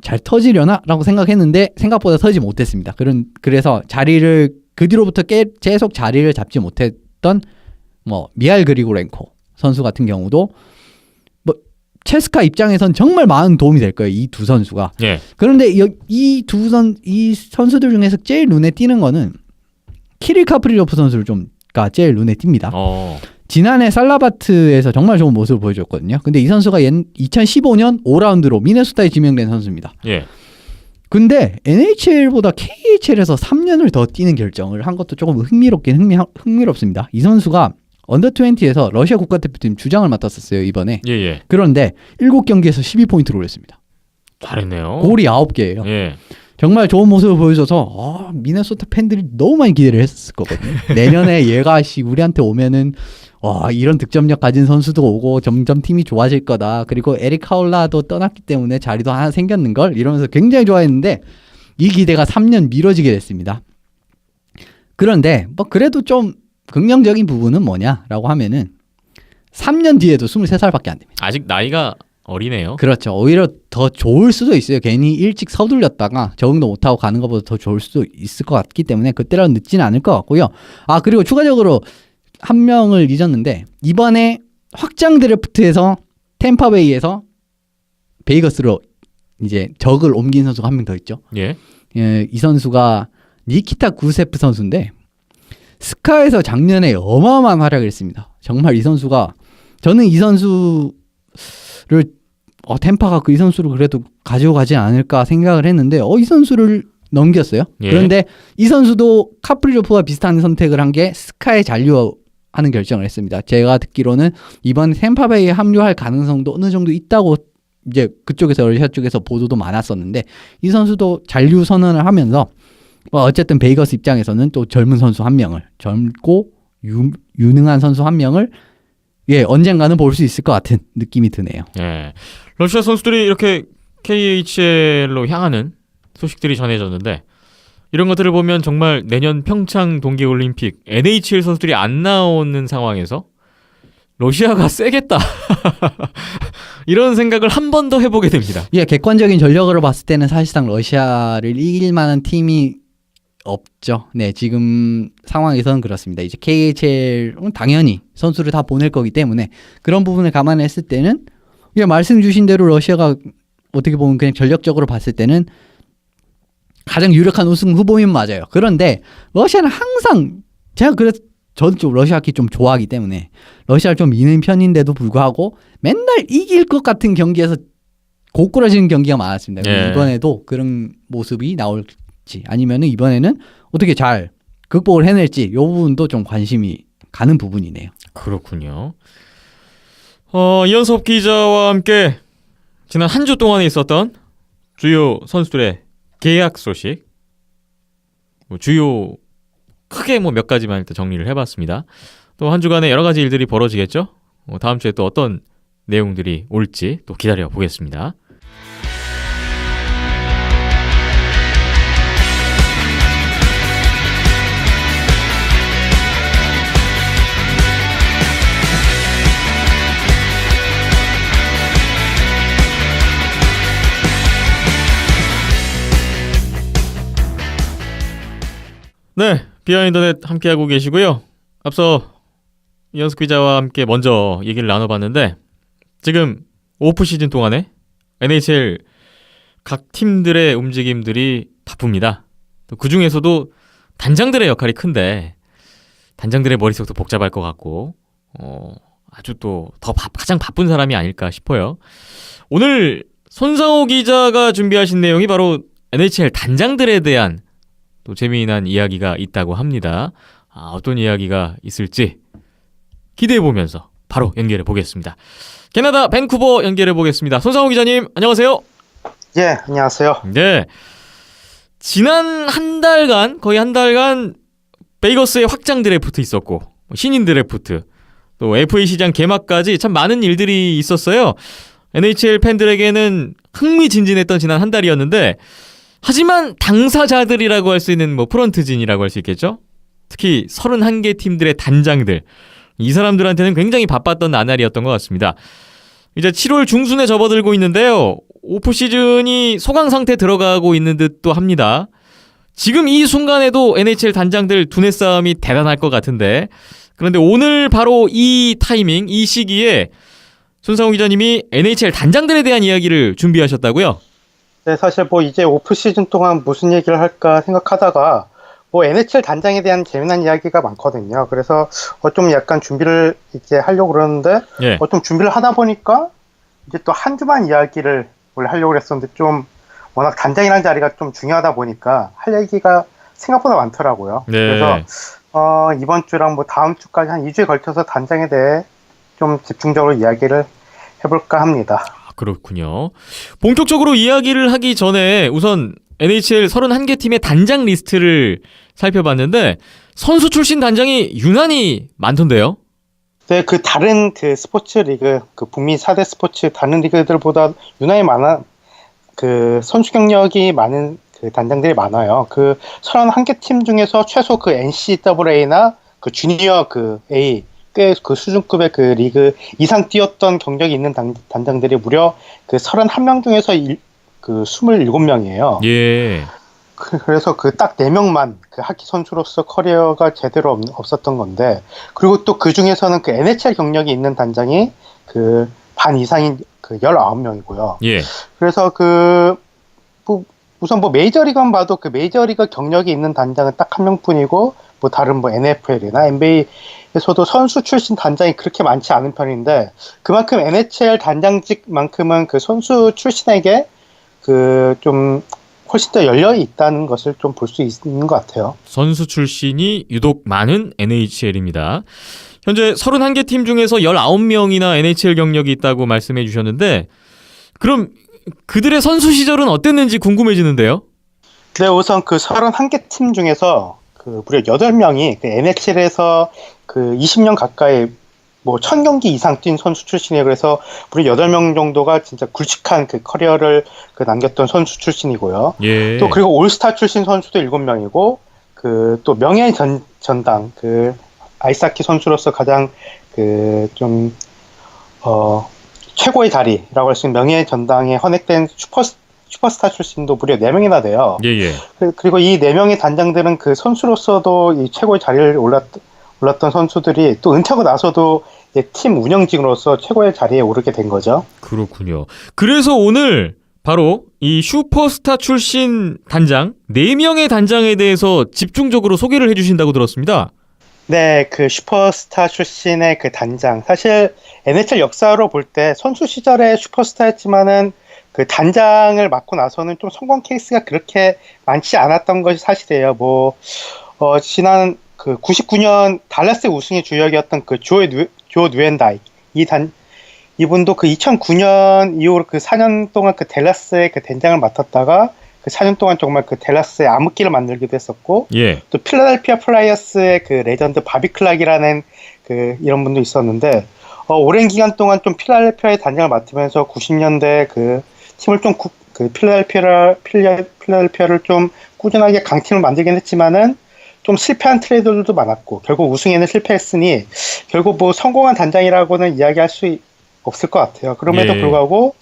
잘 터지려나? 라고 생각했는데 생각보다 터지지 못했습니다. 그래서 자리를 그 뒤로부터 계속 자리를 잡지 못했던 미하일 그리고렌코 선수 같은 경우도 체스카 입장에선 정말 많은 도움이 될 거예요. 이 두 선수가. 예. 그런데 이 선수들 중에서 제일 눈에 띄는 거는 키릴 카프리로프 선수가 제일 눈에 띕니다. 지난해 살라바트에서 정말 좋은 모습을 보여줬거든요. 근데 이 선수가 2015년 5라운드로 미네소타에 지명된 선수입니다. 예. 근데 NHL보다 KHL에서 3년을 더 뛰는 결정을 한 것도 조금 흥미롭습니다. 이 선수가 언더20에서 러시아 국가대표팀 주장을 맡았었어요, 이번에. 예, 예. 그런데 7경기에서 12포인트를 올렸습니다. 잘했네요. 골이 9개예요. 예. 정말 좋은 모습을 보여줘서 미네소타 팬들이 너무 많이 기대를 했을 거거든요. 내년에 얘가 우리한테 오면은 이런 득점력 가진 선수도 오고 점점 팀이 좋아질 거다. 그리고 에릭 하울라도 떠났기 때문에 자리도 하나 생겼는걸 이러면서 굉장히 좋아했는데 이 기대가 3년 미뤄지게 됐습니다. 그런데 뭐 그래도 좀 긍정적인 부분은 뭐냐라고 하면은 3년 뒤에도 23살밖에 안 됩니다. 아직 나이가 어리네요. 그렇죠. 오히려 더 좋을 수도 있어요. 괜히 일찍 서둘렸다가 적응도 못하고 가는 것보다 더 좋을 수도 있을 것 같기 때문에 그때라도 늦지는 않을 것 같고요. 그리고 추가적으로 한 명을 잊었는데 이번에 확장 드래프트에서 템파베이에서 베이거스로 이제 적을 옮긴 선수가 한 명 더 있죠. 예. 이 선수가 니키타 구세프 선수인데 스카에서 작년에 어마어마한 활약을 했습니다. 정말 이 선수가 저는 이 선수를 템파가 이 선수를 그래도 가지고 가지 않을까 생각을 했는데 이 선수를 넘겼어요. 예. 그런데 이 선수도 카프리조프와 비슷한 선택을 한 게 스카에 잔류하는 결정을 했습니다. 제가 듣기로는 이번 템파베이에 합류할 가능성도 어느 정도 있다고 이제 그쪽에서 러시아 쪽에서 보도도 많았었는데 이 선수도 잔류 선언을 하면서 어쨌든 베이거스 입장에서는 또 젊은 선수 한 명을 젊고 유능한 선수 한 명을 언젠가는 볼 수 있을 것 같은 느낌이 드네요. 예. 러시아 선수들이 이렇게 KHL로 향하는 소식들이 전해졌는데 이런 것들을 보면 정말 내년 평창 동계올림픽 NHL 선수들이 안 나오는 상황에서 러시아가 세겠다. 이런 생각을 한 번 더 해보게 됩니다. 객관적인 전력으로 봤을 때는 사실상 러시아를 이길 만한 팀이 없죠. 네, 지금 상황에서는 그렇습니다. 이제 KHL은 당연히 선수를 다 보낼 거기 때문에 그런 부분을 감안했을 때는 말씀 주신 대로 러시아가 어떻게 보면 그냥 전력적으로 봤을 때는 가장 유력한 우승 후보인 맞아요. 그런데 러시아는 항상 저는 좀 러시아 키 좀 좋아하기 때문에 러시아를 좀 미는 편인데도 불구하고 맨날 이길 것 같은 경기에서 고꾸라지는 경기가 많았습니다. 예. 이번에도 그런 모습이 나올지 아니면은 이번에는 어떻게 잘 극복을 해낼지 이 부분도 좀 관심이 가는 부분이네요. 그렇군요. 이현섭 기자와 함께 지난 한 주 동안에 있었던 주요 선수들의 계약 소식, 주요 크게 몇 가지만 일단 정리를 해봤습니다. 또 한 주간에 여러 가지 일들이 벌어지겠죠? 다음 주에 또 어떤 내용들이 올지 또 기다려 보겠습니다. 네, 비하인더넷 함께하고 계시고요. 앞서 이현숙 기자와 함께 먼저 얘기를 나눠봤는데 지금 오프 시즌 동안에 NHL 각 팀들의 움직임들이 바쁩니다. 또 그중에서도 단장들의 역할이 큰데 단장들의 머릿속도 복잡할 것 같고 아주 또 더 가장 바쁜 사람이 아닐까 싶어요. 오늘 손상호 기자가 준비하신 내용이 바로 NHL 단장들에 대한 또 재미난 이야기가 있다고 합니다. 어떤 이야기가 있을지 기대해보면서 바로 연결해 보겠습니다. 캐나다 밴쿠버 연결해 보겠습니다. 손상호 기자님, 안녕하세요. 예, 안녕하세요. 네, 지난 거의 한 달간 베이거스의 확장 드래프트 있었고 신인 드래프트 또 FA 시장 개막까지 참 많은 일들이 있었어요. NHL 팬들에게는 흥미진진했던 지난 한 달이었는데 하지만 당사자들이라고 할 수 있는 프런트진이라고 할 수 있겠죠. 특히 31개 팀들의 단장들, 이 사람들한테는 굉장히 바빴던 나날이었던 것 같습니다. 이제 7월 중순에 접어들고 있는데요. 오프 시즌이 소강 상태 들어가고 있는 듯도 합니다. 지금 이 순간에도 NHL 단장들 두뇌 싸움이 대단할 것 같은데 그런데 오늘 바로 이 타이밍, 이 시기에 손상호 기자님이 NHL 단장들에 대한 이야기를 준비하셨다고요? 네, 사실 이제 오프 시즌 동안 무슨 얘기를 할까 생각하다가 뭐 NHL 단장에 대한 재미난 이야기가 많거든요. 그래서 좀 약간 준비를 이제 하려고 그러는데 예. 좀 준비를 하다 보니까 이제 또 한 주만 이야기를 원래 하려고 그랬었는데 좀 워낙 단장이라는 자리가 좀 중요하다 보니까 할 얘기가 생각보다 많더라고요. 네. 그래서 이번 주랑 뭐 다음 주까지 한 2주에 걸쳐서 단장에 대해 좀 집중적으로 이야기를 해볼까 합니다. 그렇군요. 본격적으로 이야기를 하기 전에 우선 NHL 31개 팀의 단장 리스트를 살펴봤는데 선수 출신 단장이 유난히 많던데요. 네, 그 다른 그 스포츠 리그, 그 북미 4대 스포츠 다른 리그들보다 유난히 많아, 그 선수 경력이 많은 그 단장들이 많아요. 그 31개 팀 중에서 최소 그 NCAA나 그 주니어 그 A, 꽤 그 수준급의 그 리그 이상 뛰었던 경력이 있는 단장들이 무려 그 31명 중에서 그 27명이에요. 예. 그래서 그 딱 4명만 그 하키 선수로서 커리어가 제대로 없었던 건데, 그리고 또 그 중에서는 그 NHL 경력이 있는 단장이 그 반 이상인 그 19명이고요. 예. 그래서 우선 뭐 메이저리그만 봐도 그 메이저리그 경력이 있는 단장은 딱 한 명뿐이고, 뭐 다른 뭐 NFL이나 NBA에서도 선수 출신 단장이 그렇게 많지 않은 편인데, 그만큼 NHL 단장직만큼은 그 선수 출신에게 그 좀 훨씬 더 열려 있다는 것을 좀 볼 수 있는 것 같아요. 선수 출신이 유독 많은 NHL입니다. 현재 31개 팀 중에서 19명이나 NHL 경력이 있다고 말씀해 주셨는데 그럼 그들의 선수 시절은 어땠는지 궁금해지는데요. 네, 우선 그 31개 팀 중에서 그 무려 8명이 그 NHL에서 그 20년 가까이 뭐 1000경기 이상 뛴 선수 출신이에요. 그래서 무려 8명 정도가 진짜 굵직한 그 커리어를 그 남겼던 선수 출신이고요. 예. 또 그리고 올스타 출신 선수도 7명이고 그 또 명예 전당 그 아이스하키 선수로서 가장 그 좀 최고의 자리라고 할 수 있는 명예 전당에 헌액된 슈퍼스타 출신도 무려 4명이나 돼요. 예. 그리고 이 4명의 단장들은 그 선수로서도 이 최고의 자리를 올랐던 선수들이 또 은퇴하고 나서도 이제 팀 운영진으로서 최고의 자리에 오르게 된 거죠. 그렇군요. 그래서 오늘 바로 이 슈퍼스타 출신 단장 4명의 단장에 대해서 집중적으로 소개를 해주신다고 들었습니다. 네, 그 슈퍼스타 출신의 그 단장. 사실 NHL 역사로 볼 때 선수 시절에 슈퍼스타였지만은 그 단장을 맡고 나서는 좀 성공 케이스가 그렇게 많지 않았던 것이 사실이에요. 뭐, 지난 그 99년 달라스 우승의 주역이었던 그 조 누엔다이. 이분도 그 2009년 이후로 그 4년 동안 그 댈러스의 그 단장을 맡았다가 그 4년 동안 정말 그 댈러스의 암흑기를 만들기도 했었고, 예. 또 필라델피아 플라이어스의 그 레전드 바비 클락이라는 그 이런 분도 있었는데, 오랜 기간 동안 좀 필라델피아의 단장을 맡으면서 90년대 그 팀을 좀 그 필라델피아를 좀 꾸준하게 강팀을 만들긴 했지만은 좀 실패한 트레이더들도 많았고 결국 우승에는 실패했으니 결국 뭐 성공한 단장이라고는 이야기할 수 없을 것 같아요. 그럼에도 예. 불구하고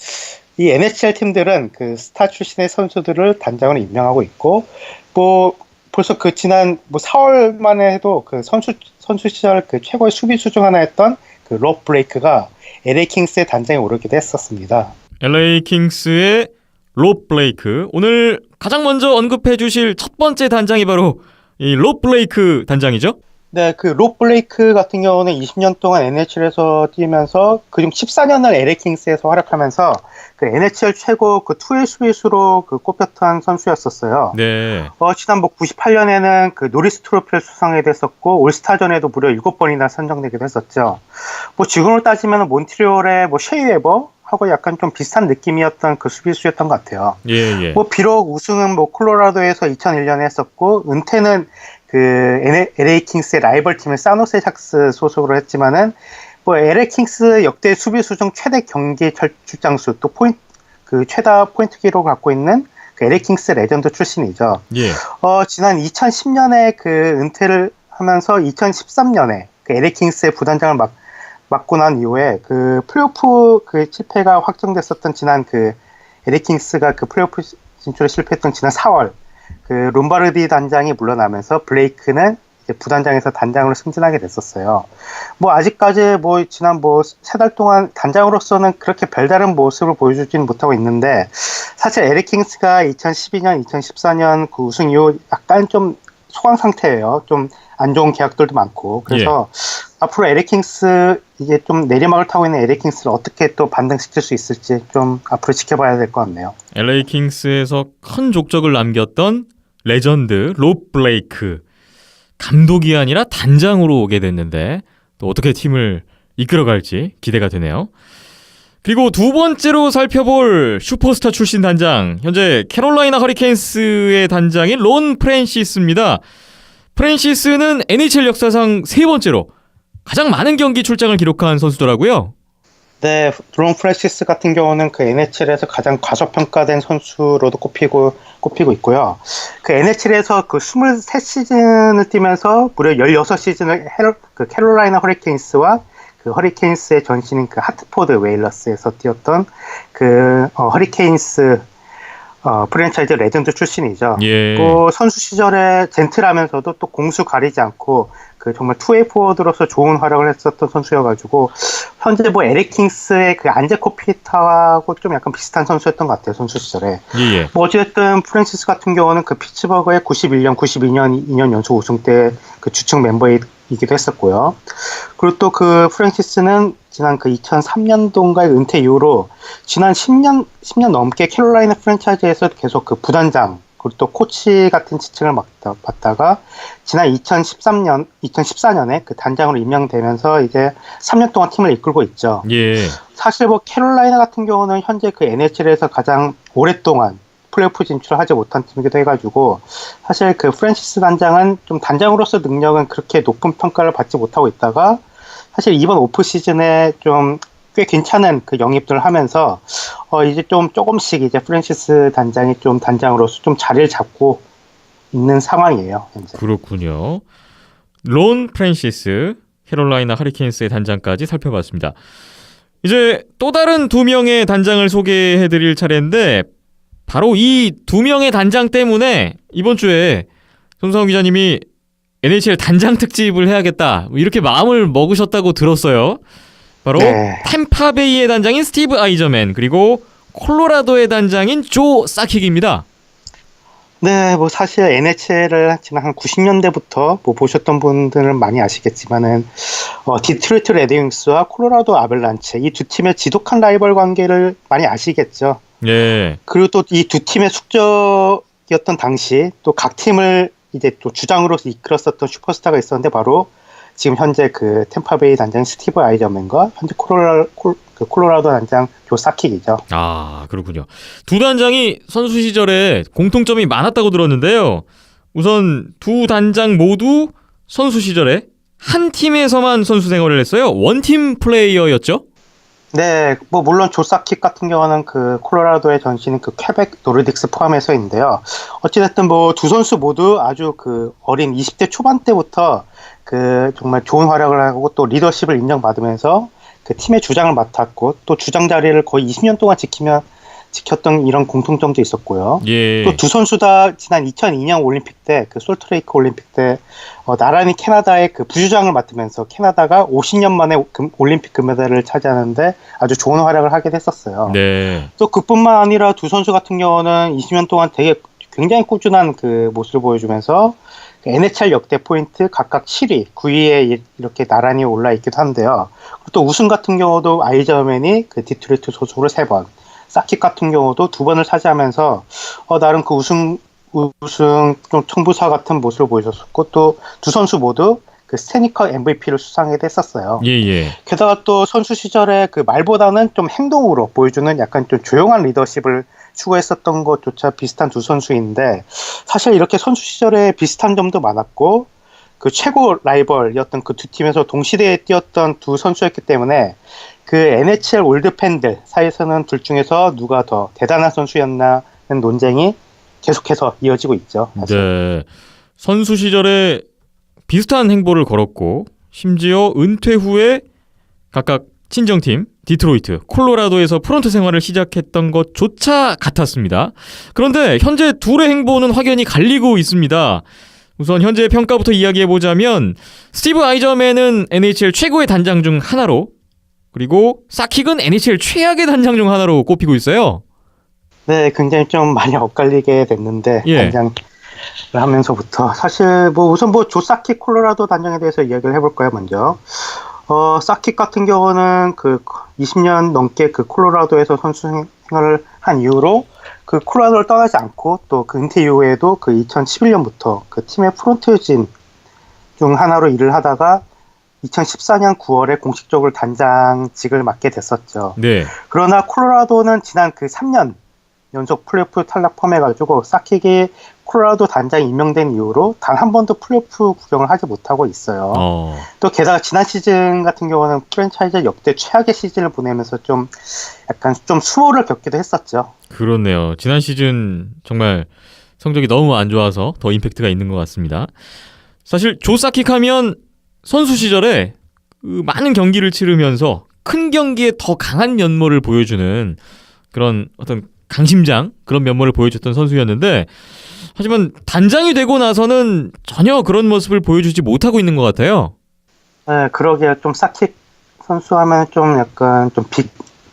이 NHL 팀들은 그 스타 출신의 선수들을 단장으로 임명하고 있고 뭐 벌써 그 지난 뭐 4월 만에 해도 그 선수 시절 그 최고의 수비수 중 하나였던 그 롭 블레이크가 LA 킹스의 단장에 오르기도 했었습니다. LA 킹스의 롭 블레이크. 오늘 가장 먼저 언급해 주실 첫 번째 단장이 바로 이 롭 블레이크 단장이죠? 네, 그 롭 블레이크 같은 경우는 20년 동안 NHL에서 뛰면서 그중 14년을 LA 킹스에서 활약하면서 그 NHL 최고 그 투의 수비수로 그 꼽혔던 선수였었어요. 네. 지난 뭐 98년에는 그 노리스 트로피를 수상하게 됐었고 올스타전에도 무려 7번이나 선정되기도 했었죠. 뭐 지금으로 따지면 몬트리올의 뭐 셰이 웨버 하고 약간 좀 비슷한 느낌이었던 그 수비수였던 것 같아요. 예. 뭐 비록 우승은 뭐 콜로라도에서 2001년에 했었고 은퇴는 그 LA 킹스의 라이벌 팀의 사노세 샥스 소속으로 했지만은 뭐 LA 킹스 역대 수비수 중 최대 경기 출장수 또 최다 포인트 기록을 갖고 있는 그 LA 킹스 레전드 출신이죠. 예. 지난 2010년에 그 은퇴를 하면서 2013년에 그 LA 킹스의 부단장을 맡고 난 이후에 그 플레이오프 그 실패가 확정됐었던 지난 그 LA 킹스가 그 플레이오프 진출에 실패했던 지난 4월 그 롬바르디 단장이 물러나면서 블레이크는 이제 부단장에서 단장으로 승진하게 됐었어요. 뭐 아직까지 뭐 지난 뭐 3달 동안 단장으로서는 그렇게 별다른 모습을 보여주지는 못하고 있는데 사실 LA 킹스가 2012년, 2014년 그 우승 이후 약간 좀 소강 상태예요. 좀 안 좋은 계약들도 많고. 그래서 앞으로 에릭 킹스 이게 좀 내리막을 타고 있는 에릭 킹스를 어떻게 또 반등시킬 수 있을지 좀 앞으로 지켜봐야 될 것 같네요. LA 킹스에서 큰 족적을 남겼던 레전드 롭 블레이크 감독이 아니라 단장으로 오게 됐는데 또 어떻게 팀을 이끌어갈지 기대가 되네요. 그리고 두 번째로 살펴볼 슈퍼스타 출신 단장, 현재 캐롤라이나 허리케인스의 단장인 론 프랜시스입니다. 프랜시스는 NHL 역사상 세 번째로 가장 많은 경기 출장을 기록한 선수더라고요. 네, 론 프랜시스 같은 경우는 그 NHL에서 가장 과소평가된 선수로도 꼽히고 있고요. 그 NHL에서 그 23시즌을 뛰면서 무려 16시즌을 그 캐롤라이나 허리케인스와 그 허리케인스의 전신인 그 하트포드 웨일러스에서 뛰었던 그 허리케인스 프랜차이즈 레전드 출신이죠. 예. 또 선수 시절에 젠틀하면서도 또 공수 가리지 않고 그 정말 투웨이 포워드로서 좋은 활약을 했었던 선수여가지고 현재 뭐 에릭 킹스의 그 안제 코피타하고 좀 약간 비슷한 선수였던 것 같아요, 선수 시절에. 예. 뭐 어쨌든 프랜시스 같은 경우는 그 피츠버그의 91년, 92년 2년 연속 우승 때 그 주축 멤버이기도 했었고요. 그리고 또 그 프랜시스는 지난 그 2003년도인가의 은퇴 이후로 지난 10년 넘게 캐롤라이나 프랜차이즈에서 계속 그 부단장 그리고 또 코치 같은 지칭을 맡다가 지난 2014년에 그 단장으로 임명되면서 이제 3년 동안 팀을 이끌고 있죠. 예. 사실 뭐 캐롤라이나 같은 경우는 현재 그 NHL에서 가장 오랫동안 플레이오프 진출을 하지 못한 팀이기도 해가지고 사실 그 프랜시스 단장은 좀 단장으로서 능력은 그렇게 높은 평가를 받지 못하고 있다가 사실 이번 오프 시즌에 좀 꽤 괜찮은 그 영입들을 하면서 이제 좀 조금씩 이제 프랜시스 단장이 좀 단장으로서 좀 자리를 잡고 있는 상황이에요, 현재. 그렇군요. 론 프랜시스, 캐롤라이나 허리케인스의 단장까지 살펴봤습니다. 이제 또 다른 두 명의 단장을 소개해드릴 차례인데 바로 이 두 명의 단장 때문에 이번 주에 손상훈 기자님이 NHL 단장 특집을 해야겠다 이렇게 마음을 먹으셨다고 들었어요. 바로 네. 템파베이의 단장인 스티브 아이저맨 그리고 콜로라도의 단장인 조 사킥입니다. 네, 뭐 사실 NHL을 지난 한 90년대부터 뭐 보셨던 분들은 많이 아시겠지만은 디트로이트 레드윙스와 콜로라도 아벨란체 이 두 팀의 지독한 라이벌 관계를 많이 아시겠죠. 예. 그리고 또 이 두 팀의 숙적이었던 당시 또 각 팀을 이제 또 주장으로서 이끌었었던 슈퍼스타가 있었는데 바로 지금 현재 그 템파베이 단장 스티브 아이저맨과 현재 콜로라도 단장 조 사킥이죠. 아, 그렇군요. 두 단장이 선수 시절에 공통점이 많았다고 들었는데요. 우선 두 단장 모두 선수 시절에 한 팀에서만 선수 생활을 했어요. 원팀 플레이어였죠? 네, 뭐 물론 조 사킥 같은 경우는 그 콜로라도의 전신인 그 퀘벡 노르딕스 포함해서인데요. 어찌됐든 뭐 두 선수 모두 아주 그 어린 20대 초반 때부터 그 정말 좋은 활약을 하고 또 리더십을 인정받으면서 그 팀의 주장을 맡았고 또 주장 자리를 거의 20년 동안 지켰던 이런 공통점도 있었고요. 예. 또 두 선수 다 지난 2002년 올림픽 때 그 솔트레이크 올림픽 때 나란히 캐나다의 그 부주장을 맡으면서 캐나다가 50년 만에 올림픽 금메달을 차지하는데 아주 좋은 활약을 하게 됐었어요. 네. 또 그뿐만 아니라 두 선수 같은 경우는 20년 동안 굉장히 꾸준한 그 모습을 보여주면서 그 NHL 역대 포인트 각각 7위, 9위에 이렇게 나란히 올라 있기도 한데요. 그리고 또 우승 같은 경우도 아이저맨이 그 디트로이트 소속으로 3번, 사킥 같은 경우도 2번을 차지하면서 나름 그 우승 좀 청부사 같은 모습을 보여줬었고 또 두 선수 모두 그 스테니커 MVP를 수상하게 됐었어요. 예. 게다가 또 선수 시절에 그 말보다는 좀 행동으로 보여주는 약간 좀 조용한 리더십을 추구했었던 것조차 비슷한 두 선수인데 사실 이렇게 선수 시절에 비슷한 점도 많았고 그 최고 라이벌이었던 그 두 팀에서 동시대에 뛰었던 두 선수였기 때문에 그 NHL 올드 팬들 사이에서는 둘 중에서 누가 더 대단한 선수였나는 논쟁이 계속해서 이어지고 있죠. 사실. 네. 선수 시절에 비슷한 행보를 걸었고 심지어 은퇴 후에 각각 친정팀 디트로이트, 콜로라도에서 프런트 생활을 시작했던 것조차 같았습니다. 그런데 현재 둘의 행보는 확연히 갈리고 있습니다. 우선 현재 평가부터 이야기해보자면 스티브 아이저맨은 NHL 최고의 단장 중 하나로 그리고 사킥은 NHL 최악의 단장 중 하나로 꼽히고 있어요. 네, 굉장히 좀 많이 엇갈리게 됐는데 예. 하면서부터 사실 뭐 우선 뭐 조사키 콜로라도 단장에 대해서 이야기를 해볼까요 먼저. 사키 같은 경우는 그 20년 넘게 그 콜로라도에서 선수 생활을 한 이후로 그 콜로라도를 떠나지 않고 또 그 은퇴 이후에도 그 2011년부터 그 팀의 프론트진 중 하나로 일을 하다가 2014년 9월에 공식적으로 단장직을 맡게 됐었죠. 네. 그러나 콜로라도는 지난 그 3년 연속 플레이오프 탈락 펌해가지고 사킥이 콜로라도 단장이 임명된 이후로 단 한 번도 플레이오프 구경을 하지 못하고 있어요. 또 게다가 지난 시즌 같은 경우는 프랜차이즈 역대 최악의 시즌을 보내면서 좀 약간 좀 수모를 겪기도 했었죠. 그렇네요. 지난 시즌 정말 성적이 너무 안 좋아서 더 임팩트가 있는 것 같습니다. 사실 조사킥 하면 선수 시절에 그 많은 경기를 치르면서 큰 경기에 더 강한 면모를 보여주는 그런 어떤 강심장 그런 면모를 보여줬던 선수였는데 하지만 단장이 되고 나서는 전혀 그런 모습을 보여주지 못하고 있는 것 같아요. 네, 그러게요. 좀 사킥 선수 하면 좀 약간 좀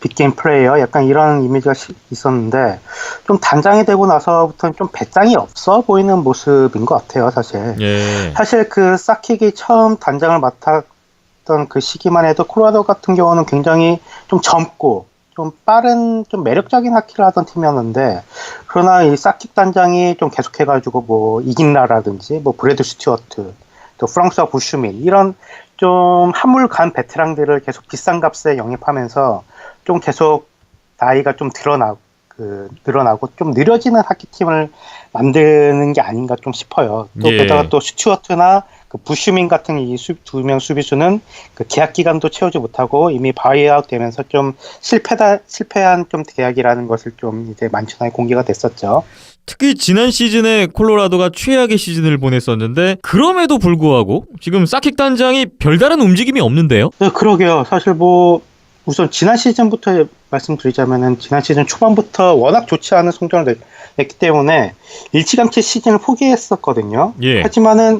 빅게임 플레이어 약간 이런 이미지가 있었는데 좀 단장이 되고 나서부터는 좀 배짱이 없어 보이는 모습인 것 같아요, 사실. 예. 사실 그 사킥이 처음 단장을 맡았던 그 시기만 해도 콜로라도 같은 경우는 굉장히 좀 젊고 좀 빠른 좀 매력적인 하키를 하던 팀이었는데 그러나 이 사킥 단장이 좀 계속해가지고 뭐 이긴라라든지 뭐 브래드 스튜어트 또 프랑스와 부슈민 이런 좀 한물 간 베테랑들을 계속 비싼 값에 영입하면서 좀 계속 나이가 좀 늘어나고 좀 느려지는 하키팀을 만드는 게 아닌가 좀 싶어요. 또 예. 게다가 또 스튜어트나 그 부슈민 같은 이 두 명 수비수는 그 계약 기간도 채우지 못하고 이미 바이아웃 되면서 좀 실패한 좀 계약이라는 것을 좀 이제 만천하에 공개가 됐었죠. 특히 지난 시즌에 콜로라도가 최악의 시즌을 보냈었는데 그럼에도 불구하고 지금 사킥 단장이 별다른 움직임이 없는데요. 네, 그러게요. 사실 뭐 우선 지난 시즌부터 말씀드리자면은 지난 시즌 초반부터 워낙 좋지 않은 성적을 냈기 때문에 일찌감치 시즌을 포기했었거든요. 예. 하지만은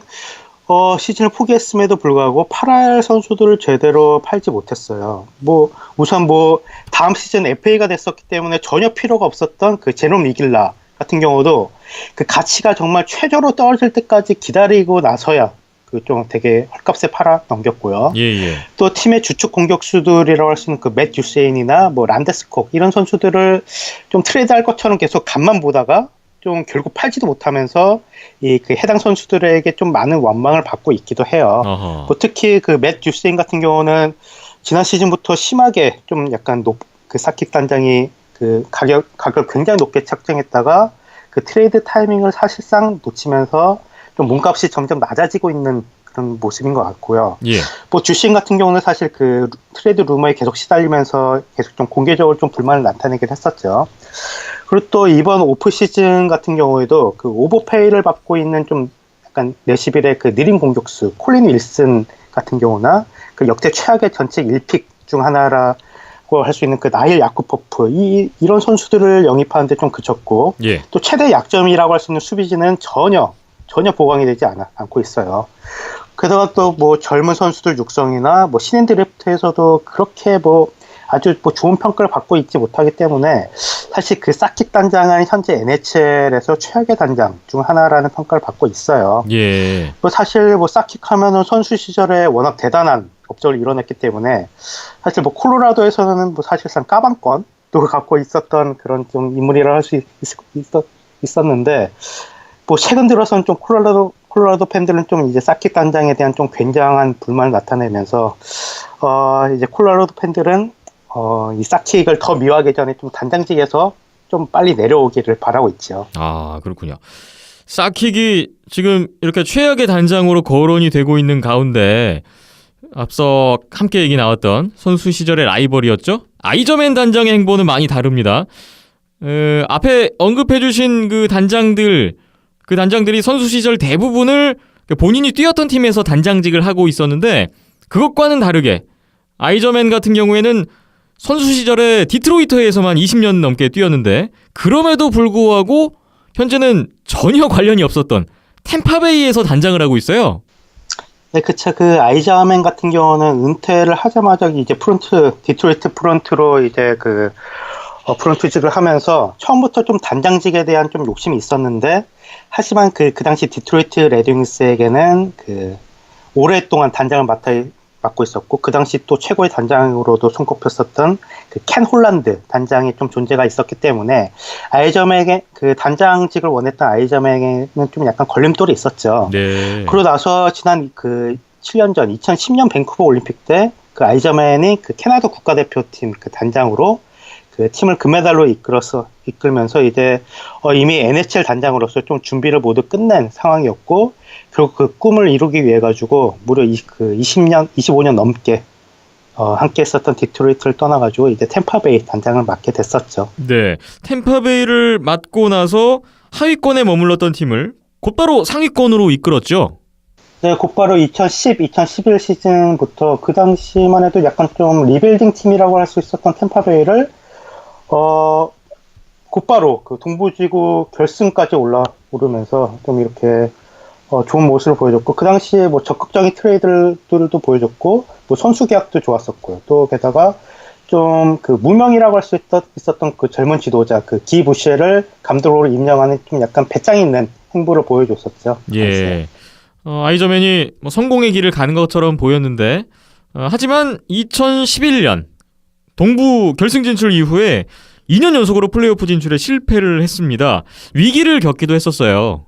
시즌을 포기했음에도 불구하고 팔할 선수들을 제대로 팔지 못했어요. 뭐 우선 뭐 다음 시즌 FA가 됐었기 때문에 전혀 필요가 없었던 그 제롬 이길라 같은 경우도 그 가치가 정말 최저로 떨어질 때까지 기다리고 나서야 그 좀 되게 헐값에 팔아 넘겼고요. 예. 또 팀의 주축 공격수들이라고 할 수 있는 그 맷 유세인이나 뭐 란데스콕 이런 선수들을 좀 트레이드할 것처럼 계속 간만 보다가 좀 결국 팔지도 못하면서 이 그 해당 선수들에게 좀 많은 원망을 받고 있기도 해요. 뭐 특히 그 맷 유세인 같은 경우는 지난 시즌부터 심하게 좀 약간 그 사킥 단장이 그 가격을 굉장히 높게 책정했다가 그 트레이드 타이밍을 사실상 놓치면서 좀 몸값이 점점 낮아지고 있는 그런 모습인 것 같고요. 예. 뭐 주신 같은 경우는 사실 그 트레이드 루머에 계속 시달리면서 계속 좀 공개적으로 좀 불만을 나타내긴 했었죠. 그리고 또 이번 오프 시즌 같은 경우에도 그 오버페이를 받고 있는 좀 약간 내시빌의 그 느린 공격수 콜린 윌슨 같은 경우나 그 역대 최악의 전체 1픽 중 하나라고 할 수 있는 그 나일 야쿠포프 이런 선수들을 영입하는데 좀 그쳤고 예. 또 최대 약점이라고 할 수 있는 수비진은 전혀 보강이 되지 않고 있어요. 게다가 또 뭐 젊은 선수들 육성이나 뭐 신인 드래프트에서도 그렇게 뭐 아주 뭐 좋은 평가를 받고 있지 못하기 때문에 사실 그 사킥 단장은 현재 NHL에서 최악의 단장 중 하나라는 평가를 받고 있어요. 예. 뭐 사실 뭐 사킥 하면은 선수 시절에 워낙 대단한 업적을 이뤄냈기 때문에 사실 뭐 콜로라도에서는 뭐 사실상 까방권도 갖고 있었던 그런 좀 인물이라 할 수 있었는데 뭐 최근 들어서는 좀 콜로라도 팬들은 좀 이제 사킥 단장에 대한 좀 굉장한 불만을 나타내면서 이제 콜로라도 팬들은 이 사킥을 더 미워하기 전에 좀 단장직에서 좀 빨리 내려오기를 바라고 있죠. 아, 그렇군요. 사킥이 지금 이렇게 최악의 단장으로 거론이 되고 있는 가운데 앞서 함께 얘기 나왔던 선수 시절의 라이벌이었죠. 아이저맨 단장의 행보는 많이 다릅니다. 앞에 언급해주신 그 단장들이 선수 시절 대부분을 본인이 뛰었던 팀에서 단장직을 하고 있었는데 그것과는 다르게 아이저맨 같은 경우에는 선수 시절에 디트로이트에서만 20년 넘게 뛰었는데 그럼에도 불구하고 현재는 전혀 관련이 없었던 템파베이에서 단장을 하고 있어요. 네, 그쵸. 그 아이자맨 같은 경우는 은퇴를 하자마자 이제 디트로이트 프론트로 이제 프론트직을 하면서 처음부터 좀 단장직에 대한 좀 욕심이 있었는데 하지만 그 당시 디트로이트 레드윙스에게는 그 오랫동안 단장을 맡고 있었고 그 당시 또 최고의 단장으로도 손꼽혔었던 그 켄 홀란드 단장이 좀 존재가 있었기 때문에 아이점에게 그 단장직을 원했던 아이점에게는 좀 약간 걸림돌이 있었죠. 네. 그러고 나서 지난 그 7년 전 2010년 밴쿠버 올림픽 때 그 아이저맨이 그 캐나다 국가대표팀 그 단장으로 그 팀을 금메달로 이끌면서 이제 이미 NHL 단장으로서 좀 준비를 모두 끝낸 상황이었고 결국 그 꿈을 이루기 위해 가지고 무려 25년 넘게 함께 했었던 디트로이트를 떠나가지고 이제 템파베이 단장을 맡게 됐었죠. 네. 템파베이를 맡고 나서 하위권에 머물렀던 팀을 곧바로 상위권으로 이끌었죠. 네, 곧바로 2010, 2011 시즌부터 그 당시만 해도 약간 좀 리빌딩 팀이라고 할 수 있었던 템파베이를 곧바로 그 동부지구 결승까지 오르면서 좀 이렇게 좋은 모습을 보여줬고 그 당시에 뭐 적극적인 트레이드들도 보여줬고 뭐 선수 계약도 좋았었고요. 또 게다가 좀 그 무명이라고 할 수 있었던 그 젊은 지도자 그 기 부시엘을 감독으로 임명하는 좀 약간 배짱 있는 행보를 보여줬었죠. 예. 아이저맨이 뭐 성공의 길을 가는 것처럼 보였는데 하지만 2011년 동부 결승 진출 이후에 2년 연속으로 플레이오프 진출에 실패를 했습니다. 위기를 겪기도 했었어요.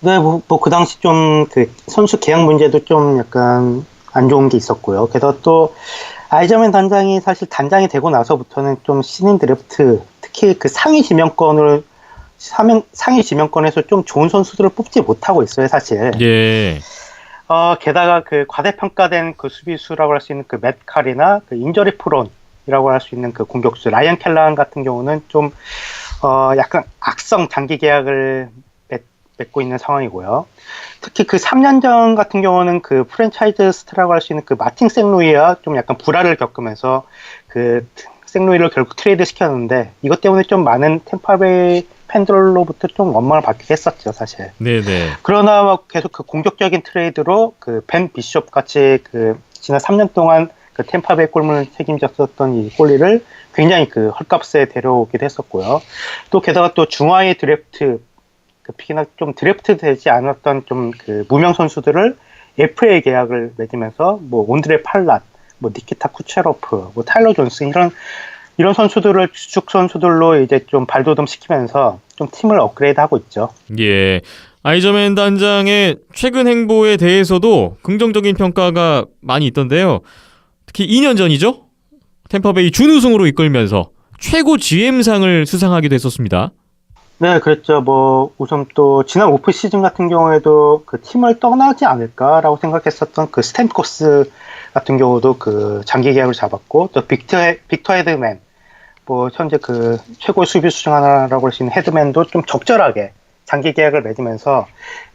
네, 뭐 그 당시 좀 그 선수 계약 문제도 좀 약간 안 좋은 게 있었고요. 게다가 또 아이저맨 단장이 사실 단장이 되고 나서부터는 좀 신인 드래프트 특히 그 상위 지명권에서 좀 좋은 선수들을 뽑지 못하고 있어요, 사실. 예. 게다가 그 과대평가된 그 수비수라고 할 수 있는 그 맷 칼이나 그 인저리 프론이라고 할 수 있는 그 공격수 라이언 켈라한 같은 경우는 좀 약간 악성 장기 계약을 맺고 있는 상황이고요. 특히 그 3년 전 같은 경우는 그 프랜차이즈 스타라고 할 수 있는 그 마틴 생루이와 좀 약간 불화를 겪으면서 그 생루이를 결국 트레이드 시켰는데 이것 때문에 좀 많은 템파베이 팬들로부터 좀 원망을 받기도 했었죠, 사실. 네네. 그러나 계속 그 공격적인 트레이드로 그 벤 비숍 같이 그 지난 3년 동안 그 템파베이 골문을 책임졌었던 이 골리를 굉장히 그 헐값에 데려오기도 했었고요. 또 게다가 또 중화의 드래프트 그 픽이나 좀 드래프트 되지 않았던 좀 그 무명 선수들을 FA 계약을 맺으면서 뭐 온드레 팔랏, 뭐 니키타 쿠체로프, 뭐 타일러 존슨 이런 선수들을 주축 선수들로 이제 좀 발돋움 시키면서 좀 팀을 업그레이드하고 있죠. 예. 아이저맨 단장의 최근 행보에 대해서도 긍정적인 평가가 많이 있던데요. 특히 2년 전이죠. 템파베이 준우승으로 이끌면서 최고 GM상을 수상하기도 했었습니다. 네, 그랬죠. 뭐 우선 또 지난 오프 시즌 같은 경우에도 그 팀을 떠나지 않을까라고 생각했었던 그 스탬코스 같은 경우도 그 장기 계약을 잡았고 또 빅터 헤드맨 뭐 현재 그 최고의 수비수 중 하나라고 할 수 있는 헤드맨도 좀 적절하게 장기 계약을 맺으면서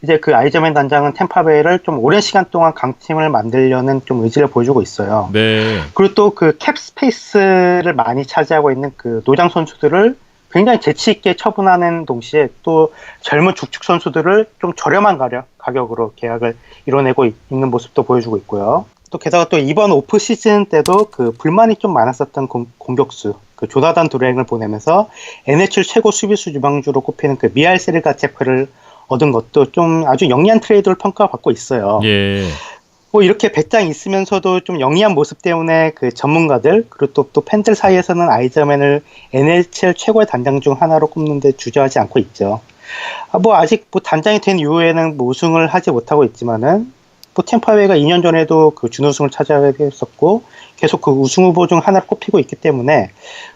이제 그 아이저맨 단장은 템파베이를 좀 오랜 시간 동안 강팀을 만들려는 좀 의지를 보여주고 있어요. 네. 그리고 또 그 캡 스페이스를 많이 차지하고 있는 그 노장 선수들을 굉장히 재치 있게 처분하는 동시에 또 젊은 죽축 선수들을 좀 저렴한 가격으로 계약을 이뤄내고 있는 모습도 보여주고 있고요. 또 게다가 또 이번 오프 시즌 때도 그 불만이 좀 많았었던 공격수 그 조나단 두랭을 보내면서 NHL 최고 수비수 유망주로 꼽히는 그 미하일 세르가체프를 얻은 것도 좀 아주 영리한 트레이드를 평가받고 있어요. 예. 뭐 이렇게 배짱 있으면서도 좀 영리한 모습 때문에 그 전문가들 그리고 또 팬들 사이에서는 아이저맨을 NHL 최고의 단장 중 하나로 꼽는데 주저하지 않고 있죠. 뭐 아직 뭐 단장이 된 이후에는 뭐 우승을 하지 못하고 있지만은 뭐 템파베이가 2년 전에도 그 준우승을 차지하게 했었고 계속 그 우승 후보 중 하나를 꼽히고 있기 때문에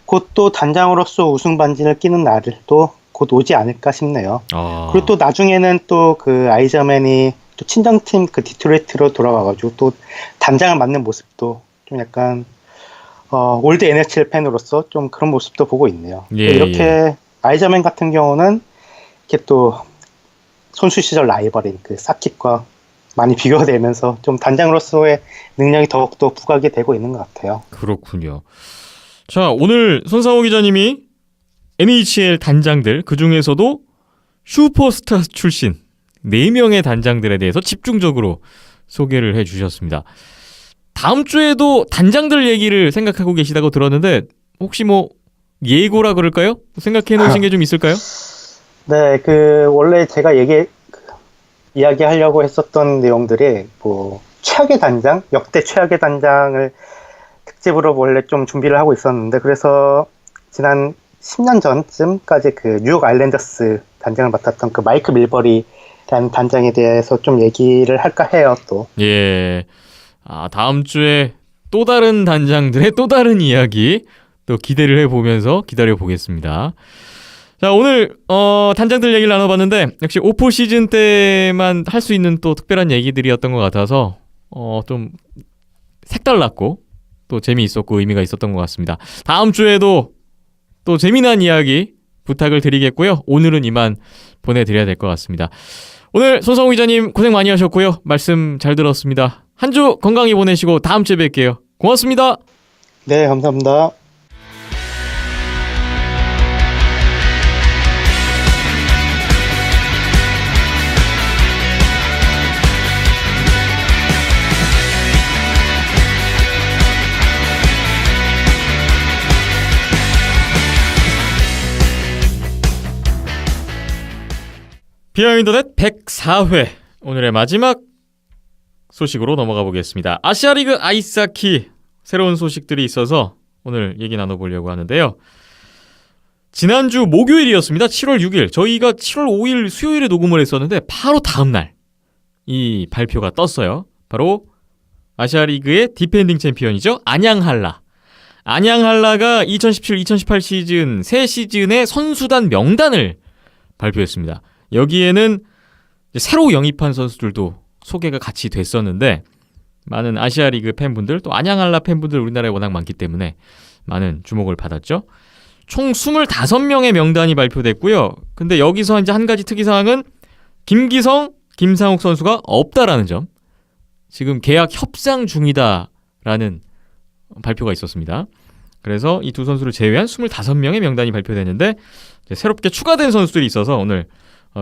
곧 또 단장으로서 우승 반지를 끼는 날도 곧 오지 않을까 싶네요. 그리고 또 나중에는 또 그 아이저맨이 또 친정팀 그 디트로이트로 돌아와가지고 또 단장을 맡는 모습도 좀 약간 올드 NHL 팬으로서 좀 그런 모습도 보고 있네요. 예, 이렇게 예. 아이저맨 같은 경우는 이렇게 또 선수 시절 라이벌인 그 사킵과 많이 비교가 되면서 좀 단장으로서의 능력이 더욱더 부각이 되고 있는 것 같아요. 그렇군요. 자, 오늘 손상호 기자님이 NHL 단장들 그중에서도 슈퍼스타 출신 4명의 단장들에 대해서 집중적으로 소개를 해주셨습니다. 다음 주에도 단장들 얘기를 생각하고 계시다고 들었는데 혹시 뭐 예고라 그럴까요? 생각해 놓으신 게 좀 있을까요? 네, 원래 제가 이야기하려고 했었던 내용들이, 최악의 단장, 역대 최악의 단장을 특집으로 원래 좀 준비를 하고 있었는데, 그래서 지난 10년 전쯤까지 뉴욕 아일랜더스 단장을 맡았던 마이크 밀버리라는 단장에 대해서 좀 얘기를 할까 해요, 또. 예. 다음 주에 또 다른 단장들의 또 다른 이야기 또 기대를 해보면서 기다려보겠습니다. 자, 오늘 단장들 얘기를 나눠봤는데 역시 오프 시즌 때만 할 수 있는 또 특별한 얘기들이었던 것 같아서 좀 색달랐고 또 재미있었고 의미가 있었던 것 같습니다. 다음 주에도 또 재미난 이야기 부탁을 드리겠고요. 오늘은 이만 보내드려야 될 것 같습니다. 오늘 손성우 기자님 고생 많이 하셨고요. 말씀 잘 들었습니다. 한 주 건강히 보내시고 다음 주에 뵐게요. 고맙습니다. 네, 감사합니다. 비하인더넷 104회 오늘의 마지막 소식으로 넘어가 보겠습니다. 아시아리그 아이스하키 새로운 소식들이 있어서 오늘 얘기 나눠보려고 하는데요. 지난주 목요일이었습니다. 7월 6일 저희가 7월 5일 수요일에 녹음을 했었는데 바로 다음날 이 발표가 떴어요. 바로 아시아리그의 디펜딩 챔피언이죠. 안양한라. 안양한라가 2017-2018 시즌 새 시즌의 선수단 명단을 발표했습니다. 여기에는 새로 영입한 선수들도 소개가 같이 됐었는데 많은 아시아리그 팬분들 또 안양한라 팬분들 우리나라에 워낙 많기 때문에 많은 주목을 받았죠. 총 25명의 명단이 발표됐고요. 근데 여기서 이제 한 가지 특이사항은 김기성, 김상욱 선수가 없다라는 점. 지금 계약 협상 중이다라는 발표가 있었습니다. 그래서 이 두 선수를 제외한 25명의 명단이 발표됐는데 새롭게 추가된 선수들이 있어서 오늘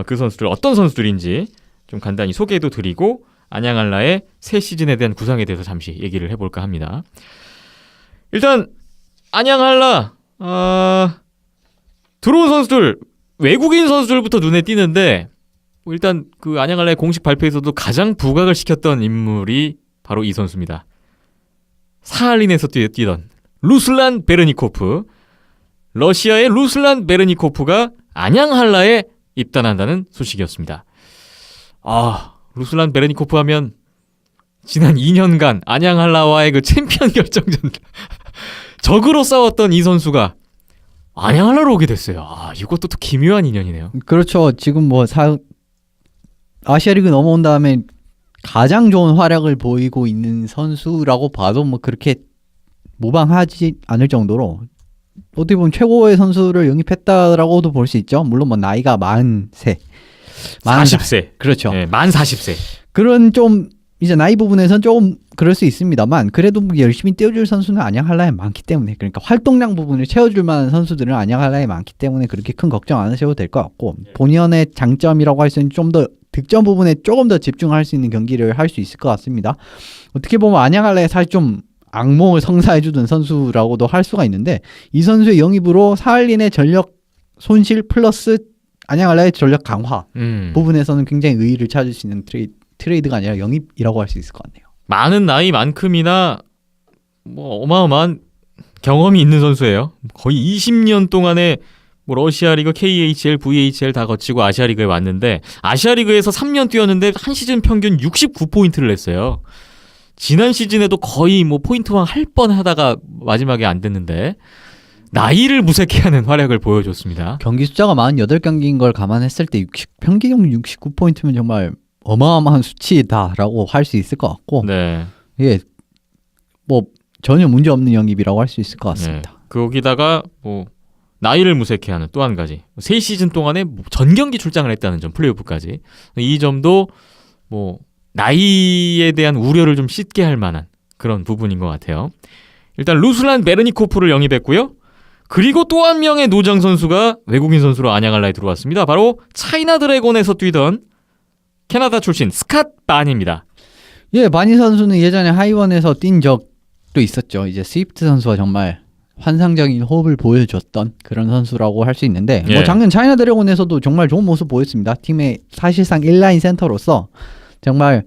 그 선수들 어떤 선수들인지 좀 간단히 소개도 드리고 안양한라의 새 시즌에 대한 구상에 대해서 잠시 얘기를 해볼까 합니다. 일단 안양한라 들어온 선수들 외국인 선수들부터 눈에 띄는데 일단 그 안양한라의 공식 발표에서도 가장 부각을 시켰던 인물이 바로 이 선수입니다. 사할린에서 뛰던 루슬란 베르니코프. 러시아의 루슬란 베르니코프가 안양한라에 입단한다는 소식이었습니다. 루슬란 베르니코프 하면 지난 2년간 안양한라와의 그 챔피언 결정전 적으로 싸웠던 이 선수가 안양한라로 오게 됐어요. 이것도 또 기묘한 인연이네요. 그렇죠. 지금 아시아리그 넘어온 다음에 가장 좋은 활약을 보이고 있는 선수라고 봐도 그렇게 무방하지 않을 정도로 어떻게 보면 최고의 선수를 영입했다라고도 볼 수 있죠. 물론 나이가 40세. 그렇죠. 네, 만 40세. 그런 좀 이제 나이 부분에선 조금 그럴 수 있습니다만 그래도 열심히 뛰어줄 선수는 안양한라에 많기 때문에 그러니까 활동량 부분을 채워줄 만한 선수들은 안양한라에 많기 때문에 그렇게 큰 걱정 안 하셔도 될 것 같고 본연의 장점이라고 할 수 있는 좀 더 득점 부분에 조금 더 집중할 수 있는 경기를 할 수 있을 것 같습니다. 어떻게 보면 안양한라에 사실 좀 악몽을 성사해주던 선수라고도 할 수가 있는데 이 선수의 영입으로 사할린의 전력 손실 플러스 안양한라의 전력 강화 부분에서는 굉장히 의의를 찾을 수 있는 트레이드가 아니라 영입이라고 할 수 있을 것 같네요. 많은 나이만큼이나 어마어마한 경험이 있는 선수예요. 거의 20년 동안에 러시아리그, KHL, VHL 다 거치고 아시아리그에 왔는데 아시아리그에서 3년 뛰었는데 한 시즌 평균 69포인트를 냈어요. 지난 시즌에도 거의 포인트왕 할 뻔하다가 마지막에 안 됐는데 나이를 무색해하는 활약을 보여줬습니다. 경기 숫자가 48경기인 걸 감안했을 때 평균 69포인트면 정말 어마어마한 수치다라고 할 수 있을 것 같고 네. 예, 전혀 문제 없는 영입이라고 할 수 있을 것 같습니다. 네. 거기다가 나이를 무색해하는 또 한 가지 3시즌 동안에 전 경기 출장을 했다는 점 플레이오프까지 이 점도 나이에 대한 우려를 좀 씻게 할 만한 그런 부분인 것 같아요. 일단 루슬란 베르니코프를 영입했고요. 그리고 또 한 명의 노장 선수가 외국인 선수로 안양한라에 들어왔습니다. 바로 차이나 드래곤에서 뛰던 캐나다 출신 스캇 바니입니다. 예, 바니 선수는 예전에 하이원에서 뛴 적도 있었죠. 이제 스위프트 선수와 정말 환상적인 호흡을 보여줬던 그런 선수라고 할 수 있는데 예. 뭐 작년 차이나 드래곤에서도 정말 좋은 모습 보였습니다. 팀의 사실상 1라인 센터로서 정말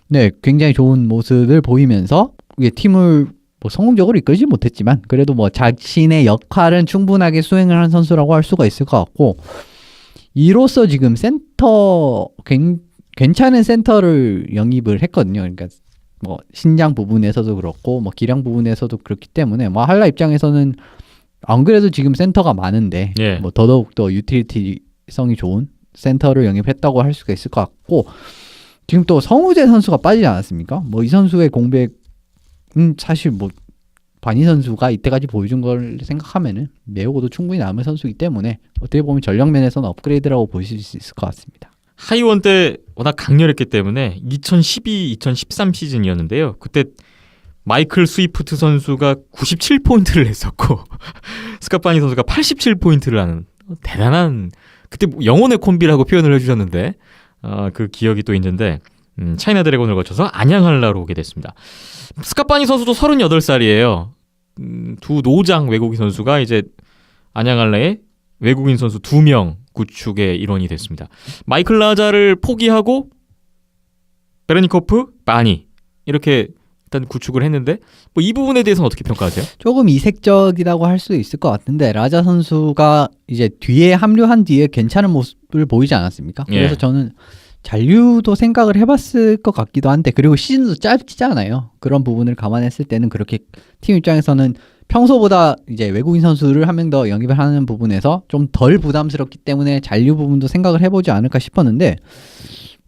네 굉장히 좋은 모습을 보이면서 이게 팀을 뭐 성공적으로 이끌지 못했지만 그래도 뭐 자신의 역할은 충분하게 수행을 한 선수라고 할 수가 있을 것 같고 이로써 지금 센터 괜찮은 센터를 영입을 했거든요. 그러니까 뭐 신장 부분에서도 그렇고 뭐 기량 부분에서도 그렇기 때문에 뭐 한라 입장에서는 안 그래도 지금 센터가 많은데 예. 뭐 더더욱 더 유틸리티성이 좋은 센터를 영입했다고 할 수가 있을 것 같고 지금 또 성우재 선수가 빠지지 않았습니까? 뭐 이 선수의 공백은 사실 뭐 바니 선수가 이때까지 보여준 걸 생각하면은 메우고도 충분히 남은 선수이기 때문에 어떻게 보면 전력 면에서는 업그레이드라고 보실 수 있을 것 같습니다. 하이원 때 워낙 강렬했기 때문에 2012, 2013 시즌이었는데요. 그때 마이클 스위프트 선수가 97포인트를 했었고 스카파니 선수가 87포인트를 하는 대단한 그때 뭐 영혼의 콤비라고 표현을 해주셨는데 그 기억이 또 있는데 차이나 드래곤을 거쳐서 안양한라로 오게 됐습니다. 스카파니 선수도 38살이에요. 두 노장 외국인 선수가 이제 안양한라에 외국인 선수 2명 구축의 일원이 됐습니다. 마이클 라자를 포기하고 베르니코프, 바니 이렇게 일단 구축을 했는데 뭐 이 부분에 대해서는 어떻게 평가하세요? 조금 이색적이라고 할 수 있을 것 같은데 라자 선수가 이제 뒤에 합류한 뒤에 괜찮은 모습을 보이지 않았습니까? 그래서 예. 저는 잔류도 생각을 해봤을 것 같기도 한데 그리고 시즌도 짧지잖아요. 그런 부분을 감안했을 때는 그렇게 팀 입장에서는 평소보다 이제 외국인 선수를 한 명 더 영입을 하는 부분에서 좀 덜 부담스럽기 때문에 잔류 부분도 생각을 해보지 않을까 싶었는데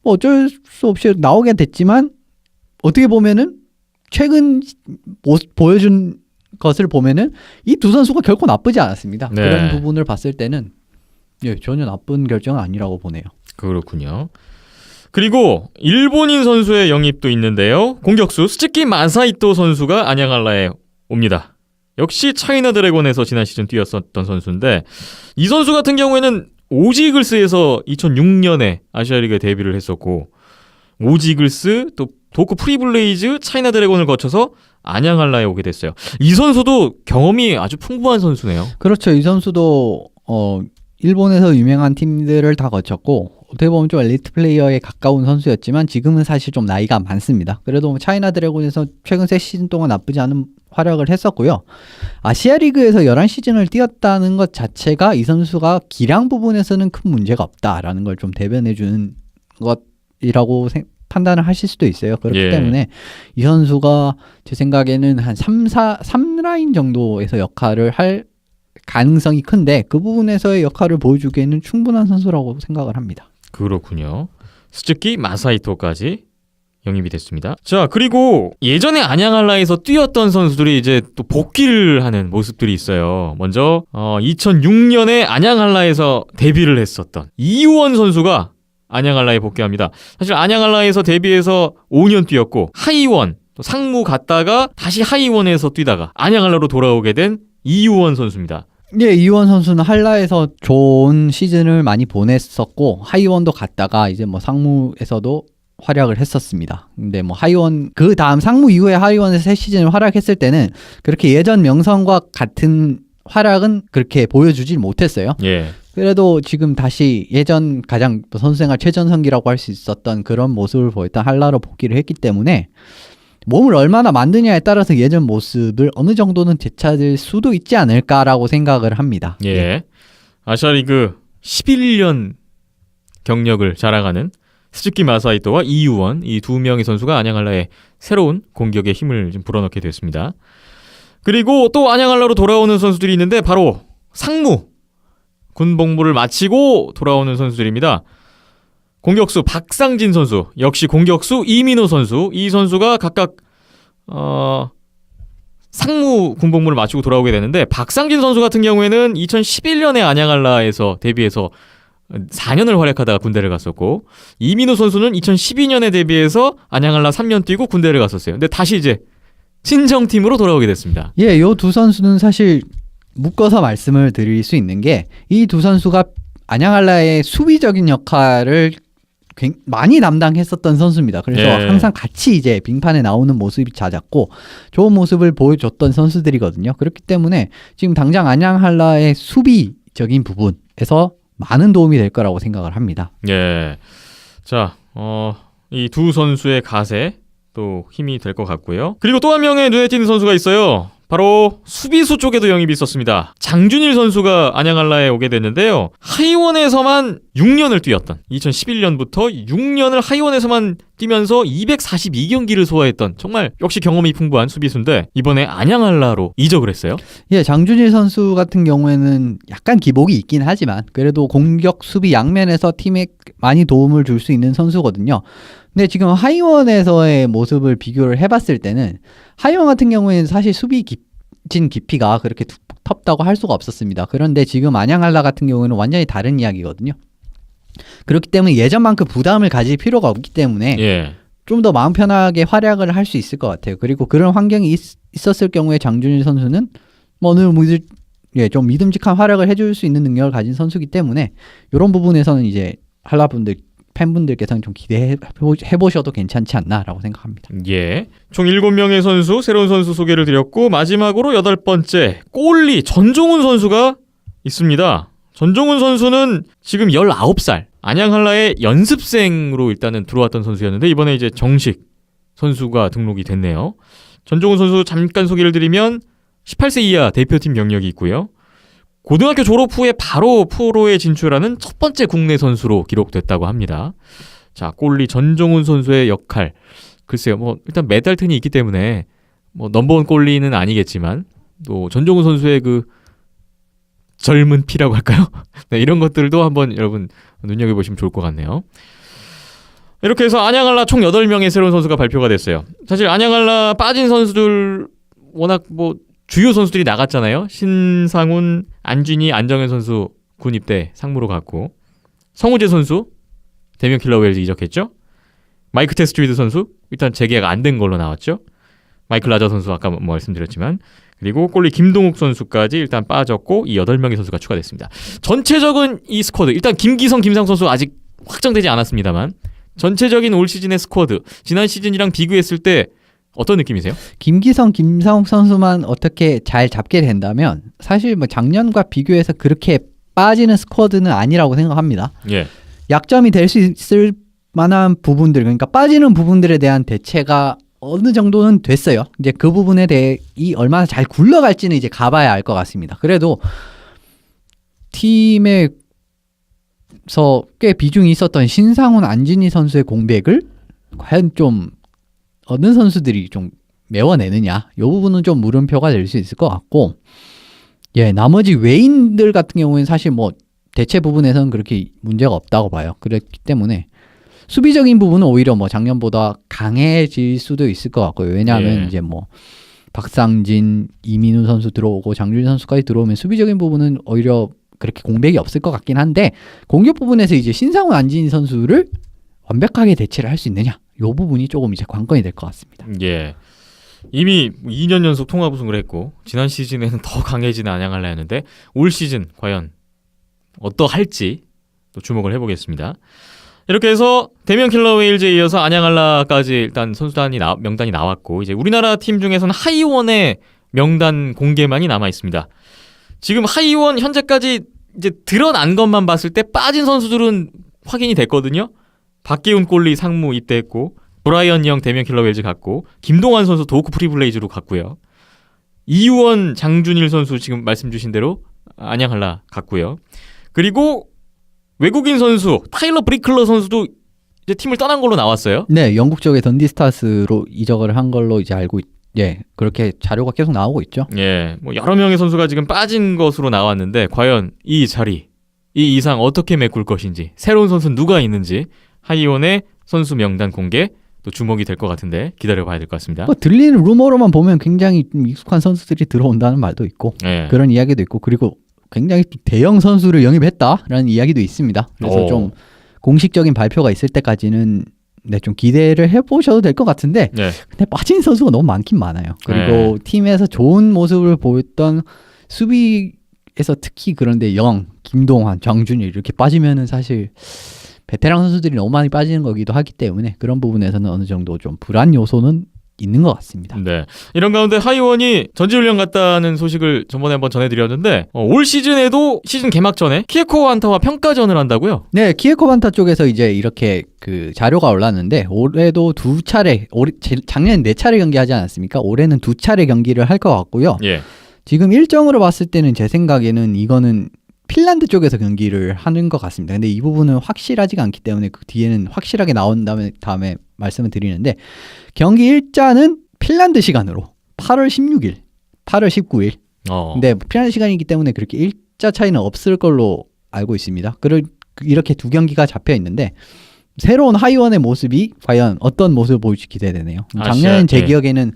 뭐 어쩔 수 없이 나오게 됐지만 어떻게 보면은 최근 모습 보여준 것을 보면은 이 두 선수가 결코 나쁘지 않았습니다. 네. 그런 부분을 봤을 때는 예, 전혀 나쁜 결정은 아니라고 보네요. 그렇군요. 그리고 일본인 선수의 영입도 있는데요. 공격수 스즈키 마사이토 선수가 안양한라에 옵니다. 역시 차이나 드래곤에서 지난 시즌 뛰었었던 선수인데 이 선수 같은 경우에는 오지 이글스에서 2006년에 아시아리그에 데뷔를 했었고 오지 이글스 또 도쿠 프리블레이즈 차이나 드래곤을 거쳐서 안양한라에 오게 됐어요. 이 선수도 경험이 아주 풍부한 선수네요. 그렇죠. 이 선수도 일본에서 유명한 팀들을 다 거쳤고 어떻게 보면 좀 엘리트 플레이어에 가까운 선수였지만 지금은 사실 좀 나이가 많습니다. 그래도 차이나 드래곤에서 최근 3시즌 동안 나쁘지 않은 활약을 했었고요. 아시아리그에서 11시즌을 뛰었다는 것 자체가 이 선수가 기량 부분에서는 큰 문제가 없다라는 걸 좀 대변해주는 것이라고 판단을 하실 수도 있어요. 그렇기 예. 때문에 이 선수가 제 생각에는 한 3라인 정도에서 역할을 할 가능성이 큰데 그 부분에서의 역할을 보여주기에는 충분한 선수라고 생각을 합니다. 그렇군요. 스즈키 마사이토까지 영입이 됐습니다. 자, 그리고 예전에 안양한라에서 뛰었던 선수들이 이제 또 복귀를 하는 모습들이 있어요. 먼저 2006년에 안양한라에서 데뷔를 했었던 이우원 선수가 안양한라에 복귀합니다. 사실 안양한라에서 데뷔해서 5년 뛰었고 하이원, 또 상무 갔다가 다시 하이원에서 뛰다가 안양한라로 돌아오게 된 이우원 선수입니다. 예, 이우원 선수는 한라에서 좋은 시즌을 많이 보냈었고 하이원도 갔다가 이제 뭐 상무에서도 활약을 했었습니다. 근데 뭐 하이원 그 다음 상무 이후에 하이원에서 3시즌을 활약했을 때는 그렇게 예전 명성과 같은 활약은 그렇게 보여주질 못했어요. 예. 그래도 지금 다시 예전 가장 선수생활 최전성기라고 할 수 있었던 그런 모습을 보였던 한라로 복귀를 했기 때문에 몸을 얼마나 만드냐에 따라서 예전 모습을 어느 정도는 되찾을 수도 있지 않을까라고 생각을 합니다. 예. 아시아리그 11년 경력을 자랑하는 스즈키 마사이토와 이유원 이 두 명의 선수가 안양한라에 새로운 공격의 힘을 좀 불어넣게 됐습니다. 그리고 또 안양한라로 돌아오는 선수들이 있는데 바로 상무 군복무를 마치고 돌아오는 선수들입니다. 공격수 박상진 선수, 역시 공격수 이민호 선수, 이 선수가 각각 상무 군복무를 마치고 돌아오게 되는데 박상진 선수 같은 경우에는 2011년에 안양한라에서 데뷔해서 4년을 활약하다가 군대를 갔었고 이민호 선수는 2012년에 데뷔해서 안양한라 3년 뛰고 군대를 갔었어요. 근데 다시 이제 친정팀으로 돌아오게 됐습니다. 예, 요 두 선수는 사실 묶어서 말씀을 드릴 수 있는 게 이 두 선수가 안양한라의 수비적인 역할을 많이 담당했었던 선수입니다. 그래서 예. 항상 같이 이제 빙판에 나오는 모습이 잦았고 좋은 모습을 보여줬던 선수들이거든요. 그렇기 때문에 지금 당장 안양한라의 수비적인 부분에서 많은 도움이 될 거라고 생각을 합니다. 예. 자, 이 두 선수의 가세 또 힘이 될 것 같고요. 그리고 또 한 명의 눈에 띄는 선수가 있어요. 바로 수비수 쪽에도 영입이 있었습니다. 장준일 선수가 안양한라에 오게 됐는데요. 하이원에서만 6년을 뛰었던 2011년부터 6년을 하이원에서만 뛰면서 242경기를 소화했던 정말 역시 경험이 풍부한 수비수인데 이번에 안양한라로 이적을 했어요. 예, 장준일 선수 같은 경우에는 약간 기복이 있긴 하지만 그래도 공격 수비 양면에서 팀에 많이 도움을 줄 수 있는 선수거든요. 근데 지금 하이원에서의 모습을 비교를 해봤을 때는 하이원 같은 경우에는 사실 수비 깊이가 그렇게 두텁다고 할 수가 없었습니다. 그런데 지금 안양한라 같은 경우에는 완전히 다른 이야기거든요. 그렇기 때문에 예전만큼 부담을 가질 필요가 없기 때문에 예. 좀 더 마음 편하게 활약을 할 수 있을 것 같아요. 그리고 그런 환경이 있었을 경우에 장준일 선수는 뭐 어느 좀 믿음직한 활약을 해줄 수 있는 능력을 가진 선수이기 때문에 이런 부분에서는 이제 한라분들 팬분들께서는 좀 기대해 보셔도 괜찮지 않나라고 생각합니다. 예. 총 7명의 선수, 새로운 선수 소개를 드렸고 마지막으로 8번째 골리 전종훈 선수가 있습니다. 전종훈 선수는 지금 19살 안양한라의 연습생으로 일단은 들어왔던 선수였는데 이번에 이제 정식 선수가 등록이 됐네요. 전종훈 선수 잠깐 소개를 드리면 18세 이하 대표팀 경력이 있고요. 고등학교 졸업 후에 바로 프로에 진출하는 첫 번째 국내 선수로 기록됐다고 합니다. 자, 골리 전종훈 선수의 역할. 글쎄요, 뭐 일단 메달튼이 있기 때문에 뭐 넘버원 골리는 아니겠지만 또 전종훈 선수의 그 젊은 피라고 할까요? 네, 이런 것들도 한번 여러분 눈여겨보시면 좋을 것 같네요. 이렇게 해서 안양한라 총 8명의 새로운 선수가 발표가 됐어요. 사실 안양한라 빠진 선수들 워낙 뭐 주요 선수들이 나갔잖아요. 신상훈, 안준희, 안정현 선수 군 입대 상무로 갔고 성우재 선수 대면 킬러 웰즈 이적했죠. 마이크 테스트리드 선수 일단 재계약 안 된 걸로 나왔죠. 마이클 라저 선수 아까 뭐 말씀드렸지만 그리고 골리 김동욱 선수까지 일단 빠졌고 이 8명의 선수가 추가됐습니다. 전체적인 이 스쿼드 일단 김기성, 김상욱 선수 아직 확정되지 않았습니다만 전체적인 올 시즌의 스쿼드 지난 시즌이랑 비교했을 때 어떤 느낌이세요? 김기성, 김상욱 선수만 어떻게 잘 잡게 된다면 사실 뭐 작년과 비교해서 그렇게 빠지는 스쿼드는 아니라고 생각합니다. 예. 약점이 될 수 있을 만한 부분들, 그러니까 빠지는 부분들에 대한 대체가 어느 정도는 됐어요. 이제 그 부분에 대해 얼마나 잘 굴러갈지는 이제 가봐야 알 것 같습니다. 그래도 팀에서 꽤 비중이 있었던 신상훈, 안진희 선수의 공백을 과연 좀 어느 선수들이 좀 메워내느냐, 이 부분은 좀 물음표가 될 수 있을 것 같고, 예, 나머지 외인들 같은 경우에는 사실 뭐 대체 부분에서는 그렇게 문제가 없다고 봐요. 그렇기 때문에 수비적인 부분은 오히려 뭐 작년보다 강해질 수도 있을 것 같고요. 왜냐하면 예. 이제 뭐 박상진, 이민우 선수 들어오고 장준희 선수까지 들어오면 수비적인 부분은 오히려 그렇게 공백이 없을 것 같긴 한데 공격 부분에서 이제 신상훈, 안진희 선수를 완벽하게 대체를 할 수 있느냐, 이 부분이 조금 이제 관건이 될 것 같습니다. 예. 이미 2년 연속 통합 우승을 했고 지난 시즌에는 더 강해지는 안양한라였는데 올 시즌 과연 어떠할지 또 주목을 해보겠습니다. 이렇게 해서 대면 킬러 웨일즈에 이어서 안양한라까지 일단 선수단이 명단이 나왔고 이제 우리나라 팀 중에서는 하이원의 명단 공개만이 남아 있습니다. 지금 하이원 현재까지 이제 드러난 것만 봤을 때 빠진 선수들은 확인이 됐거든요. 박기훈 골리 상무 입대했고 브라이언 영 대면 킬러 웨일즈 갔고 김동환 선수 도크 프리블레이즈로 갔고요. 이유원 장준일 선수 지금 말씀 주신 대로 안양한라 갔고요. 그리고 외국인 선수 타일러 브리클러 선수도 이제 팀을 떠난 걸로 나왔어요. 네, 영국 쪽에 던디 스타스로 이적을 한 걸로 이제 예, 그렇게 자료가 계속 나오고 있죠. 예, 뭐 여러 명의 선수가 지금 빠진 것으로 나왔는데 과연 이 자리, 이 이상 어떻게 메꿀 것인지, 새로운 선수는 누가 있는지 하이원의 선수 명단 공개 또 주목이 될 것 같은데 기다려봐야 될 것 같습니다. 뭐 들리는 루머로만 보면 굉장히 좀 익숙한 선수들이 들어온다는 말도 있고 예. 그런 이야기도 있고 그리고 굉장히 대형 선수를 영입했다라는 이야기도 있습니다. 그래서 좀 공식적인 발표가 있을 때까지는 네, 좀 기대를 해보셔도 될 것 같은데 네. 근데 빠진 선수가 너무 많긴 많아요. 그리고 팀에서 좋은 모습을 보였던 수비에서 특히 그런데 영, 김동환, 장준일 이렇게 빠지면은 사실 베테랑 선수들이 너무 많이 빠지는 거기도 하기 때문에 그런 부분에서는 어느 정도 좀 불안 요소는 있는 것 같습니다. 네. 이런 가운데 하이원이 전지훈련 갔다는 소식을 전번에 한번 전해드렸는데 올 시즌에도 시즌 개막 전에 키에코 한타와 평가전을 한다고요? 네, 키에코 반타 쪽에서 이제 이렇게 그 자료가 올랐는데 올해도 두 차례, 작년에 네 차례 경기하지 않았습니까? 올해는 두 차례 경기를 할 것 같고요. 예. 지금 일정으로 봤을 때는 제 생각에는 이거는 핀란드 쪽에서 경기를 하는 것 같습니다. 근데 이 부분은 확실하지가 않기 때문에 그 뒤에는 확실하게 나온 다음에 말씀을 드리는데 경기 일자는 핀란드 시간으로 8월 16일, 8월 19일. 근데 핀란드 시간이기 때문에 그렇게 일자 차이는 없을 걸로 알고 있습니다. 이렇게 두 경기가 잡혀 있는데 새로운 하이원의 모습이 과연 어떤 모습을 보일지 기대되네요. 작년 제 기억에는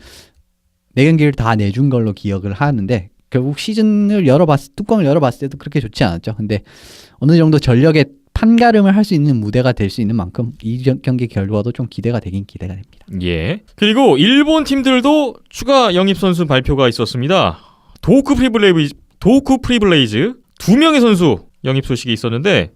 네 경기를 다 내준 걸로 기억을 하는데 결국 뚜껑을 열어봤을 때도 그렇게 좋지 않았죠. 근데 어느 정도 전력의 판가름을 할 수 있는 무대가 될 수 있는 만큼 이 경기 결과도 좀 기대가 됩니다. 예. 그리고 일본 팀들도 추가 영입 선수 발표가 있었습니다. 도호쿠 프리블레이즈 2명의 선수 영입 소식이 있었는데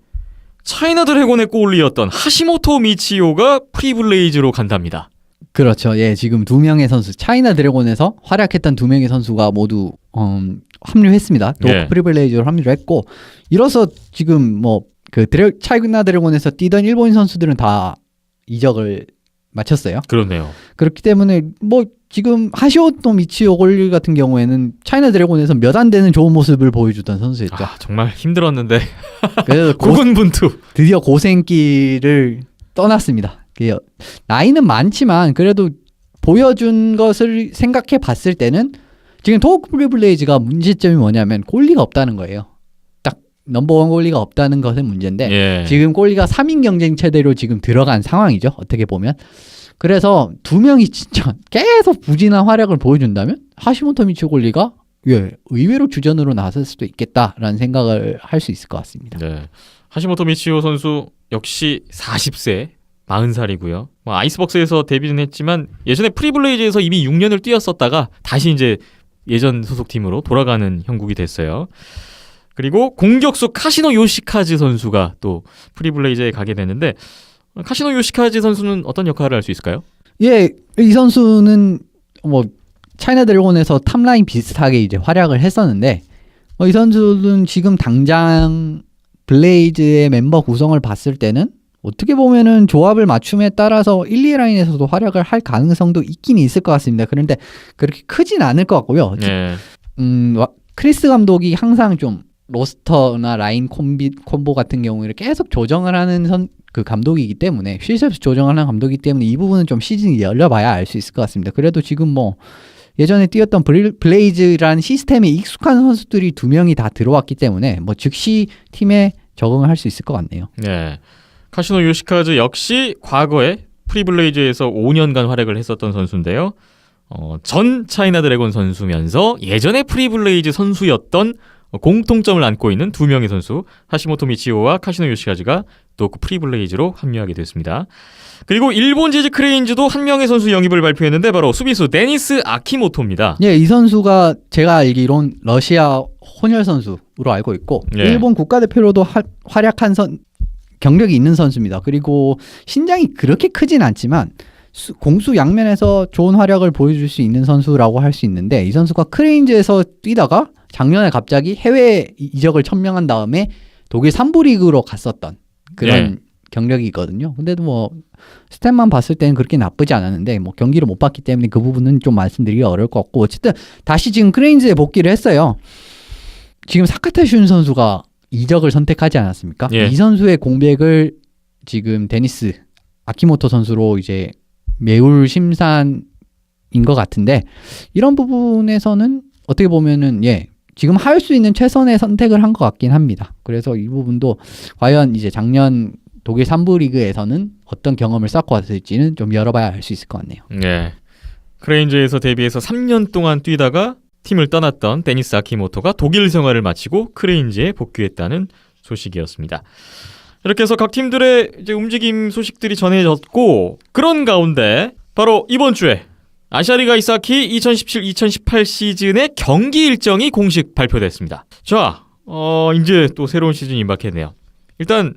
차이나 드래곤의 골리였던 하시모토 미치오가 프리블레이즈로 간답니다. 그렇죠. 예, 지금 두 명의 선수 차이나 드래곤에서 활약했던 두 명의 선수가 모두 합류했습니다. 도호쿠 프리블레이즈로 합류를 했고 이로써 지금 차이나 드래곤에서 뛰던 일본인 선수들은 다 이적을 마쳤어요. 그렇네요. 그렇기 때문에 지금 하시모토 미치오 골리 같은 경우에는 차이나 드래곤에서 몇 안 되는 좋은 모습을 보여주던 선수였죠. 정말 힘들었는데 그래서 고군분투 드디어 고생길을 떠났습니다. 나이는 많지만 그래도 보여준 것을 생각해 봤을 때는 지금 도호쿠 프리블레이즈가 문제점이 뭐냐면 골리가 없다는 거예요. 딱 넘버원 골리가 없다는 것은 문제인데 지금 골리가 3인 경쟁 체대로 지금 들어간 상황이죠. 어떻게 보면. 그래서 두 명이 진짜 계속 부진한 활약을 보여준다면 하시모토 미치오 골리가 의외로 주전으로 나설 수도 있겠다라는 생각을 할 수 있을 것 같습니다. 네. 하시모토 미치오 선수 역시 40세 40살이고요. 아이스박스에서 데뷔는 했지만 예전에 프리블레이즈에서 이미 6년을 뛰었었다가 다시 이제 예전 소속팀으로 돌아가는 형국이 됐어요. 그리고 공격수 카시노 요시카즈 선수가 또 프리블레이즈에 가게 됐는데 카시노 요시카즈 선수는 어떤 역할을 할 수 있을까요? 예, 이 선수는 차이나 드래곤에서 탑라인 비슷하게 이제 활약을 했었는데 이 선수는 지금 당장 블레이즈의 멤버 구성을 봤을 때는 어떻게 보면은 조합을 맞춤에 따라서 1, 2라인에서도 활약을 할 가능성도 있긴 있을 것 같습니다. 그런데 그렇게 크진 않을 것 같고요. 크리스 감독이 항상 좀 로스터나 라인 콤보 같은 경우를 계속 조정을 하는 그 감독이기 때문에 실습 조정하는 감독이기 때문에 이 부분은 좀 시즌이 열려봐야 알 수 있을 것 같습니다. 그래도 지금 예전에 뛰었던 블레이즈라는 시스템에 익숙한 선수들이 두 명이 다 들어왔기 때문에 즉시 팀에 적응을 할 수 있을 것 같네요. 네. 카시노 요시카즈 역시 과거에 프리블레이즈에서 5년간 활약을 했었던 선수인데요. 전 차이나 드래곤 선수면서 예전에 프리블레이즈 선수였던 공통점을 안고 있는 두 명의 선수 하시모토 미치오와 카시노 요시카즈가 또 그 프리블레이즈로 합류하게 됐습니다. 그리고 일본 재즈 크레인즈도 한 명의 선수 영입을 발표했는데 바로 수비수 데니스 아키모토입니다. 예, 이 선수가 제가 알기론 러시아 혼혈 선수로 알고 있고 일본 국가대표로도 활약한 경력이 있는 선수입니다. 그리고 신장이 그렇게 크진 않지만 공수 양면에서 좋은 활약을 보여줄 수 있는 선수라고 할 수 있는데 이 선수가 크레인즈에서 뛰다가 작년에 갑자기 해외 이적을 천명한 다음에 독일 3부 리그로 갔었던 그런 경력이 있거든요. 근데도 스탯만 봤을 때는 그렇게 나쁘지 않았는데 경기를 못 봤기 때문에 그 부분은 좀 말씀드리기 어려울 것 같고 어쨌든 다시 지금 크레인즈에 복귀를 했어요. 지금 사카타슌 선수가 이적을 선택하지 않았습니까? 이 선수의 공백을 지금 데니스 아키모토 선수로 이제 메울 심산인 것 같은데 이런 부분에서는 어떻게 보면은 지금 할 수 있는 최선의 선택을 한 것 같긴 합니다. 그래서 이 부분도 과연 이제 작년 독일 3부 리그에서는 어떤 경험을 쌓고 왔을지는 좀 열어봐야 알 수 있을 것 같네요. 네. 크레인즈에서 데뷔해서 3년 동안 뛰다가 팀을 떠났던 데니스 아키모토가 독일 생활을 마치고 크레인즈에 복귀했다는 소식이었습니다. 이렇게 해서 각 팀들의 이제 움직임 소식들이 전해졌고 그런 가운데 바로 이번 주에 아시아리가 이사키 2017-2018 시즌의 경기 일정이 공식 발표됐습니다. 자, 이제 또 새로운 시즌이 임박했네요. 일단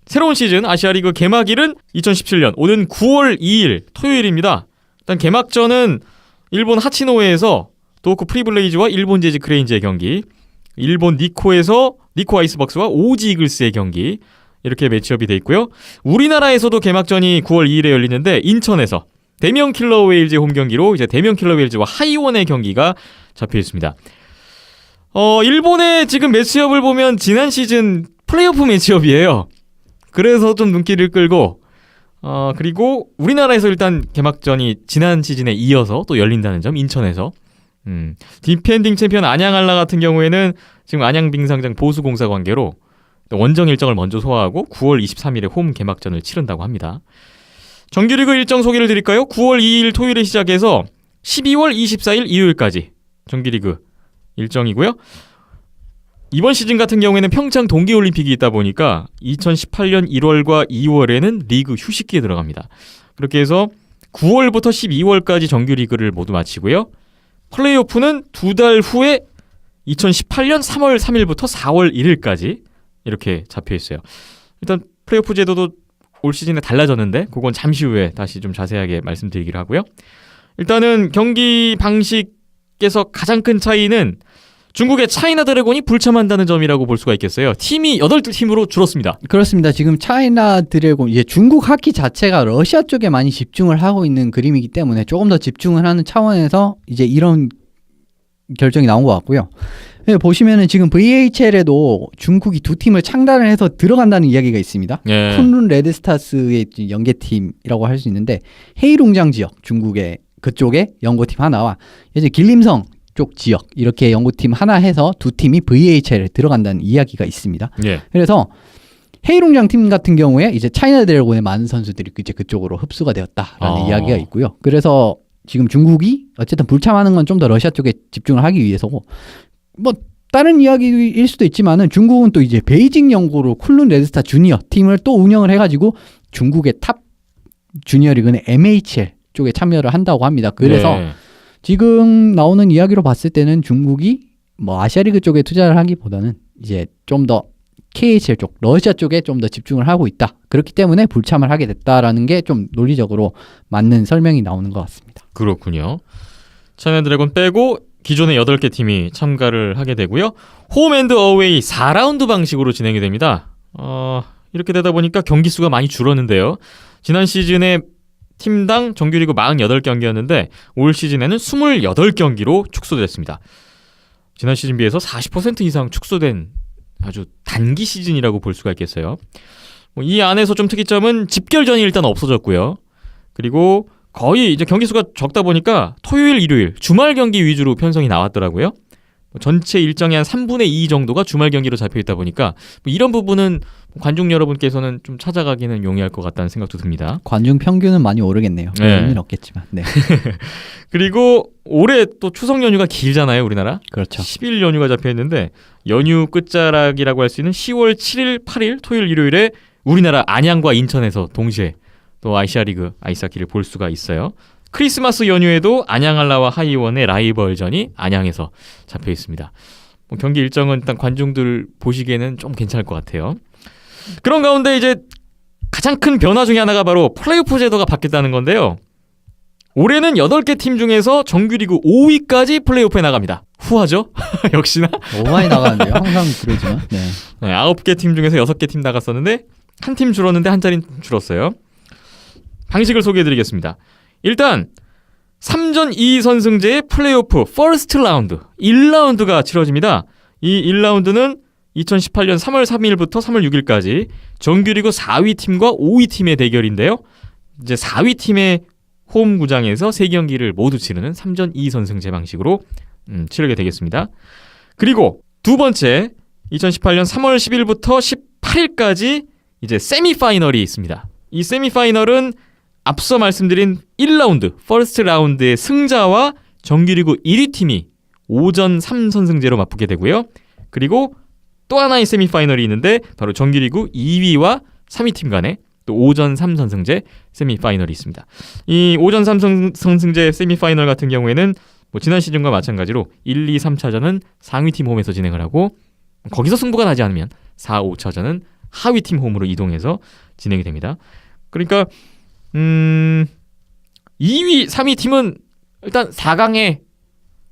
새로운 시즌 아시아리그 개막일은 2017년 오는 9월 2일 토요일입니다. 일단 개막전은 일본 하치노에에서 도호쿠 프리블레이즈와 일본 제지 크레인즈의 경기, 일본 니코에서 니코 아이스박스와 오지 이글스의 경기, 이렇게 매치업이 돼 있고요. 우리나라에서도 개막전이 9월 2일에 열리는데 인천에서 대명 킬러 웨일즈의 홈 경기로 이제 대명 킬러 웨일즈와 하이원의 경기가 잡혀 있습니다. 일본의 지금 매치업을 보면 지난 시즌 플레이오프 매치업이에요. 그래서 좀 눈길을 끌고 그리고 우리나라에서 일단 개막전이 지난 시즌에 이어서 또 열린다는 점, 인천에서. 디펜딩 챔피언 안양알라 같은 경우에는 지금 안양빙상장 보수공사 관계로 원정 일정을 먼저 소화하고 9월 23일에 홈 개막전을 치른다고 합니다. 정규리그 일정 소개를 드릴까요? 9월 2일 토요일에 시작해서 12월 24일 일요일까지 정규리그 일정이고요. 이번 시즌 같은 경우에는 평창 동계올림픽이 있다 보니까 2018년 1월과 2월에는 리그 휴식기에 들어갑니다. 그렇게 해서 9월부터 12월까지 정규리그를 모두 마치고요. 플레이오프는 2달 후에 2018년 3월 3일부터 4월 1일까지 이렇게 잡혀 있어요. 일단 플레이오프 제도도 올 시즌에 달라졌는데 그건 잠시 후에 다시 좀 자세하게 말씀드리기로 하고요. 일단은 경기 방식에서 가장 큰 차이는 중국의 차이나 드래곤이 불참한다는 점이라고 볼 수가 있겠어요. 팀이 8팀으로 줄었습니다. 그렇습니다. 지금 차이나 드래곤, 이제 중국 하키 자체가 러시아 쪽에 많이 집중을 하고 있는 그림이기 때문에 조금 더 집중을 하는 차원에서 이제 이런 결정이 나온 것 같고요. 보시면은 지금 VHL에도 중국이 2팀을 창단을 해서 들어간다는 이야기가 있습니다. 예. 쿤룬 레드스타스의 연계팀이라고 할 수 있는데 헤이룽장 지역, 중국의 그쪽에 연고팀 하나와 이제 길림성 쪽 지역 이렇게 연고팀 하나 해서 2팀이 VHL에 들어간다는 이야기가 있습니다. 예. 그래서 헤이룽장 팀 같은 경우에 이제 차이나 드래곤의 많은 선수들이 이제 그쪽으로 흡수가 되었다라는 이야기가 있고요. 그래서 지금 중국이 어쨌든 불참하는 건 좀 더 러시아 쪽에 집중을 하기 위해서고, 뭐 다른 이야기일 수도 있지만은 중국은 또 이제 베이징 연고로 쿤룬 레드스타 주니어 팀을 또 운영을 해가지고 중국의 탑 주니어 리그는 MHL 쪽에 참여를 한다고 합니다. 그래서 네. 지금 나오는 이야기로 봤을 때는 중국이 뭐 아시아리그 쪽에 투자를 하기보다는 이제 좀 더 KHL 쪽, 러시아 쪽에 좀 더 집중을 하고 있다. 그렇기 때문에 불참을 하게 됐다라는 게 좀 논리적으로 맞는 설명이 나오는 것 같습니다. 그렇군요. 차이나 드래곤 빼고 기존의 8개 팀이 참가를 하게 되고요. 홈 앤드 어웨이 4라운드 방식으로 진행이 됩니다. 이렇게 되다 보니까 경기 수가 많이 줄었는데요. 지난 시즌에 팀당 정규리그 48경기였는데 올 시즌에는 28경기로 축소됐습니다. 지난 시즌 비해서 40% 이상 축소된 아주 단기 시즌이라고 볼 수가 있겠어요. 이 안에서 좀 특이점은 집결전이 일단 없어졌고요. 그리고 거의 이제 경기 수가 적다 보니까 토요일, 일요일, 주말 경기 위주로 편성이 나왔더라고요. 전체 일정의 한 3분의 2 정도가 주말 경기로 잡혀 있다 보니까 이런 부분은 관중 여러분께서는 좀 찾아가기는 용이할 것 같다는 생각도 듭니다. 관중 평균은 많이 오르겠네요. 네. 의미는 없겠지만. 네. 그리고 올해 또 추석 연휴가 길잖아요, 우리나라. 그렇죠. 10일 연휴가 잡혀 있는데 연휴 끝자락이라고 할 수 있는 10월 7일, 8일 토요일, 일요일에 우리나라 안양과 인천에서 동시에 또 아시아리그 아이스하키를 볼 수가 있어요. 크리스마스 연휴에도 안양알라와 하이원의 라이벌전이 안양에서 잡혀 있습니다. 경기 일정은 일단 관중들 보시기에는 좀 괜찮을 것 같아요. 그런 가운데 이제 가장 큰 변화 중에 하나가 바로 플레이오프 제도가 바뀌었다는 건데요. 올해는 8개 팀 중에서 정규리그 5위까지 플레이오프에 나갑니다. 후하죠? 역시나. 너무 많이 나가는데요. 항상 그러지만. 네. 네, 9개 팀 중에서 6개 팀 나갔었는데 한 팀 줄었는데 한 자리 줄었어요. 방식을 소개해드리겠습니다. 일단 3전 2선승제의 플레이오프 퍼스트 라운드 1라운드가 치러집니다. 이 1라운드는 2018년 3월 3일부터 3월 6일까지 정규리그 4위 팀과 5위 팀의 대결인데요. 이제 4위 팀의 홈 구장에서 3경기를 모두 치르는 3전 2선승제 방식으로 치르게 되겠습니다. 그리고 두 번째 2018년 3월 10일부터 18일까지 이제 세미파이널이 있습니다. 이 세미파이널은 앞서 말씀드린 1라운드, 퍼스트 라운드의 승자와 정규리그 1위 팀이 5전 3선승제로 맞붙게 되고요. 그리고 또 하나의 세미파이널이 있는데 바로 정규리그 2위와 3위 팀 간에 또 5전 3선승제 세미파이널이 있습니다. 이 5전 3선승제 세미파이널 같은 경우에는 뭐 지난 시즌과 마찬가지로 1, 2, 3차전은 상위 팀 홈에서 진행을 하고 거기서 승부가 나지 않으면 4, 5차전은 하위 팀 홈으로 이동해서 진행이 됩니다. 그러니까 2위, 3위 팀은 일단 4강에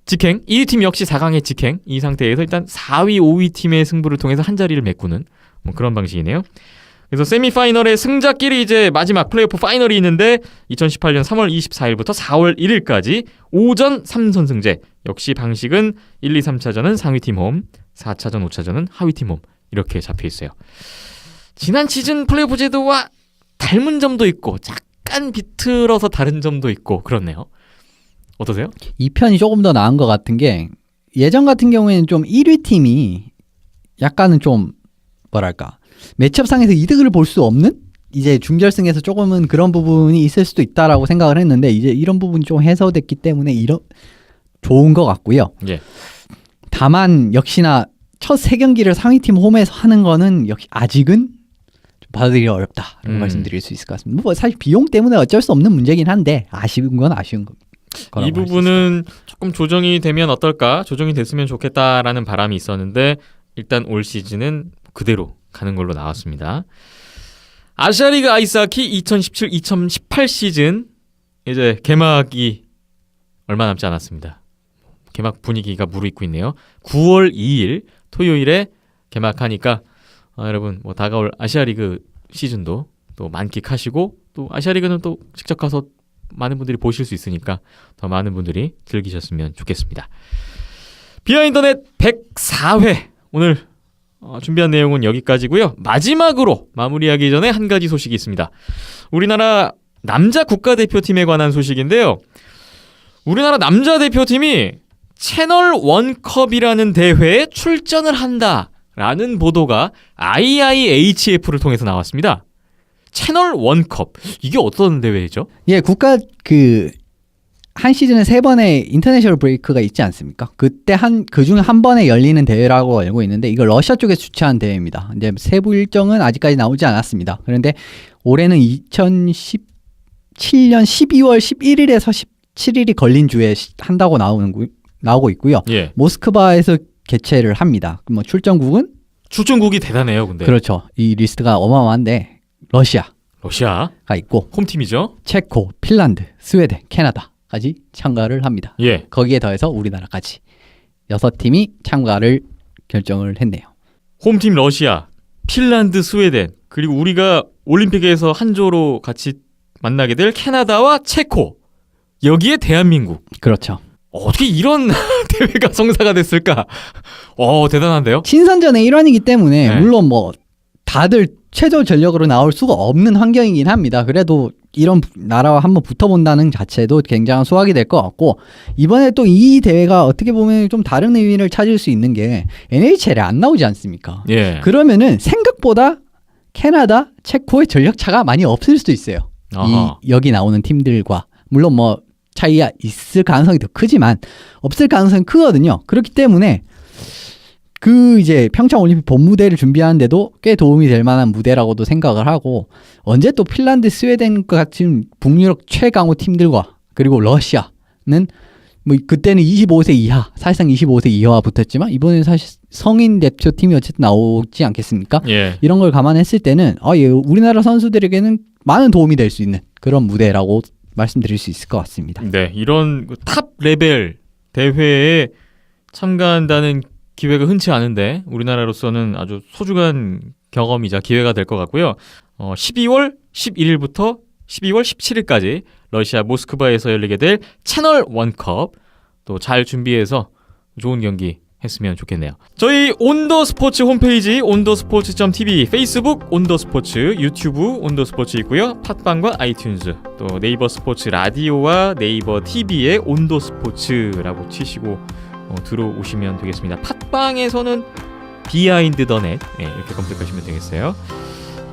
직행, 1위 팀 역시 4강에 직행. 이 상태에서 일단 4위, 5위 팀의 승부를 통해서 한 자리를 메꾸는 뭐 그런 방식이네요. 그래서 세미파이널의 승자끼리 이제 마지막 플레이오프 파이널이 있는데 2018년 3월 24일부터 4월 1일까지 5전 3선승제. 역시 방식은 1, 2, 3차전은 상위팀 홈, 4차전, 5차전은 하위팀 홈 이렇게 잡혀 있어요. 지난 시즌 플레이오프 제도와 닮은 점도 있고 약간 비틀어서 다른 점도 있고 그렇네요. 어떠세요? 이 편이 조금 더 나은 것 같은 게 예전 같은 경우에는 좀 1위 팀이 약간은 좀 뭐랄까 매치업상에서 이득을 볼 수 없는 이제 중결승에서 조금은 그런 부분이 있을 수도 있다라고 생각을 했는데 이제 이런 부분이 좀 해소됐기 때문에 좋은 것 같고요. 예. 다만 역시나 첫 3경기를 상위팀 홈에서 하는 거는 역시 아직은 좀 받아들이기 어렵다라고 말씀드릴 수 있을 것 같습니다. 뭐 사실 비용 때문에 어쩔 수 없는 문제긴 한데 아쉬운 건 아쉬운 거. 이 부분은 조금 조정이 되면 어떨까? 조정이 됐으면 좋겠다라는 바람이 있었는데 일단 올 시즌은 그대로 가는 걸로 나왔습니다. 아시아리그 아이스하키 2017-2018 시즌 이제 개막이 얼마 남지 않았습니다. 개막 분위기가 무르익고 있네요. 9월 2일 토요일에 개막하니까 여러분 뭐 다가올 아시아리그 시즌도 또 만끽하시고 또 아시아리그는 또 직접 가서 많은 분들이 보실 수 있으니까 더 많은 분들이 즐기셨으면 좋겠습니다. 비하인더넷 104회 오늘 준비한 내용은 여기까지고요. 마지막으로 마무리하기 전에 한 가지 소식이 있습니다. 우리나라 남자 국가대표팀에 관한 소식인데요. 우리나라 남자 대표팀이 채널 원컵이라는 대회에 출전을 한다라는 보도가 IIHF를 통해서 나왔습니다. 채널 원컵 이게 어떤 대회죠? 예, 국가 한 시즌에 3번의 인터내셔널 브레이크가 있지 않습니까? 그때 그중에 한 번에 열리는 대회라고 알고 있는데 이거 러시아 쪽에서 주최한 대회입니다. 이제 세부 일정은 아직까지 나오지 않았습니다. 그런데 올해는 2017년 12월 11일에서 17일이 걸린 주에 한다고 나오고 있고요. 예. 모스크바에서 개최를 합니다. 뭐 출전국이 대단해요, 근데. 그렇죠. 이 리스트가 어마어마한데 러시아가 있고 홈팀이죠. 체코, 핀란드, 스웨덴, 캐나다까지 참가를 합니다. 예. 거기에 더해서 우리나라까지 6팀이 참가를 결정을 했네요. 홈팀 러시아, 핀란드, 스웨덴 그리고 우리가 올림픽에서 한 조로 같이 만나게 될 캐나다와 체코 여기에 대한민국. 그렇죠. 어떻게 이런 대회가 성사가 됐을까? 대단한데요? 친선전의 일환이기 때문에 네. 물론 뭐 다들 최저 전력으로 나올 수가 없는 환경이긴 합니다. 그래도 이런 나라와 한번 붙어본다는 자체도 굉장한 수확이 될 것 같고 이번에 또 이 대회가 어떻게 보면 좀 다른 의미를 찾을 수 있는 게 NHL에 안 나오지 않습니까? 예. 그러면은 생각보다 캐나다, 체코의 전력 차가 많이 없을 수도 있어요. 여기 나오는 팀들과 물론 뭐 차이가 있을 가능성이 더 크지만 없을 가능성이 크거든요. 그렇기 때문에 이제 평창 올림픽 본무대를 준비하는데도 꽤 도움이 될 만한 무대라고도 생각을 하고 언제 또 핀란드, 스웨덴 같은 북유럽 최강호 팀들과 그리고 러시아는 뭐 그때는 25세 이하, 사실상 25세 이하와 붙었지만 이번에는 사실 성인 대표팀이 어쨌든 나오지 않겠습니까? 예. 이런 걸 감안했을 때는 우리나라 선수들에게는 많은 도움이 될 수 있는 그런 무대라고 말씀드릴 수 있을 것 같습니다. 네, 이런 탑 레벨 대회에 참가한다는 기회가 흔치 않은데 우리나라로서는 아주 소중한 경험이자 기회가 될 것 같고요. 12월 11일부터 12월 17일까지 러시아 모스크바에서 열리게 될 채널 원컵 또 잘 준비해서 좋은 경기 했으면 좋겠네요. 저희 온더스포츠 홈페이지 온더스포츠.tv, 페이스북 온더스포츠, 유튜브 온더스포츠 있고요. 팟빵과 아이튠즈, 또 네이버 스포츠 라디오와 네이버 TV에 온더스포츠라고 치시고 들어오시면 되겠습니다. 팟빵에서는 비하인드 더 넷 이렇게 검색하시면 되겠어요.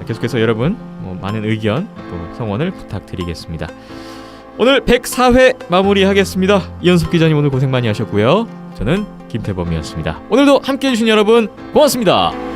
계속해서 여러분 많은 의견 또 성원을 부탁드리겠습니다. 오늘 104회 마무리하겠습니다. 이현석 기자님 오늘 고생 많이 하셨고요. 저는 김태범이었습니다. 오늘도 함께해 주신 여러분 고맙습니다.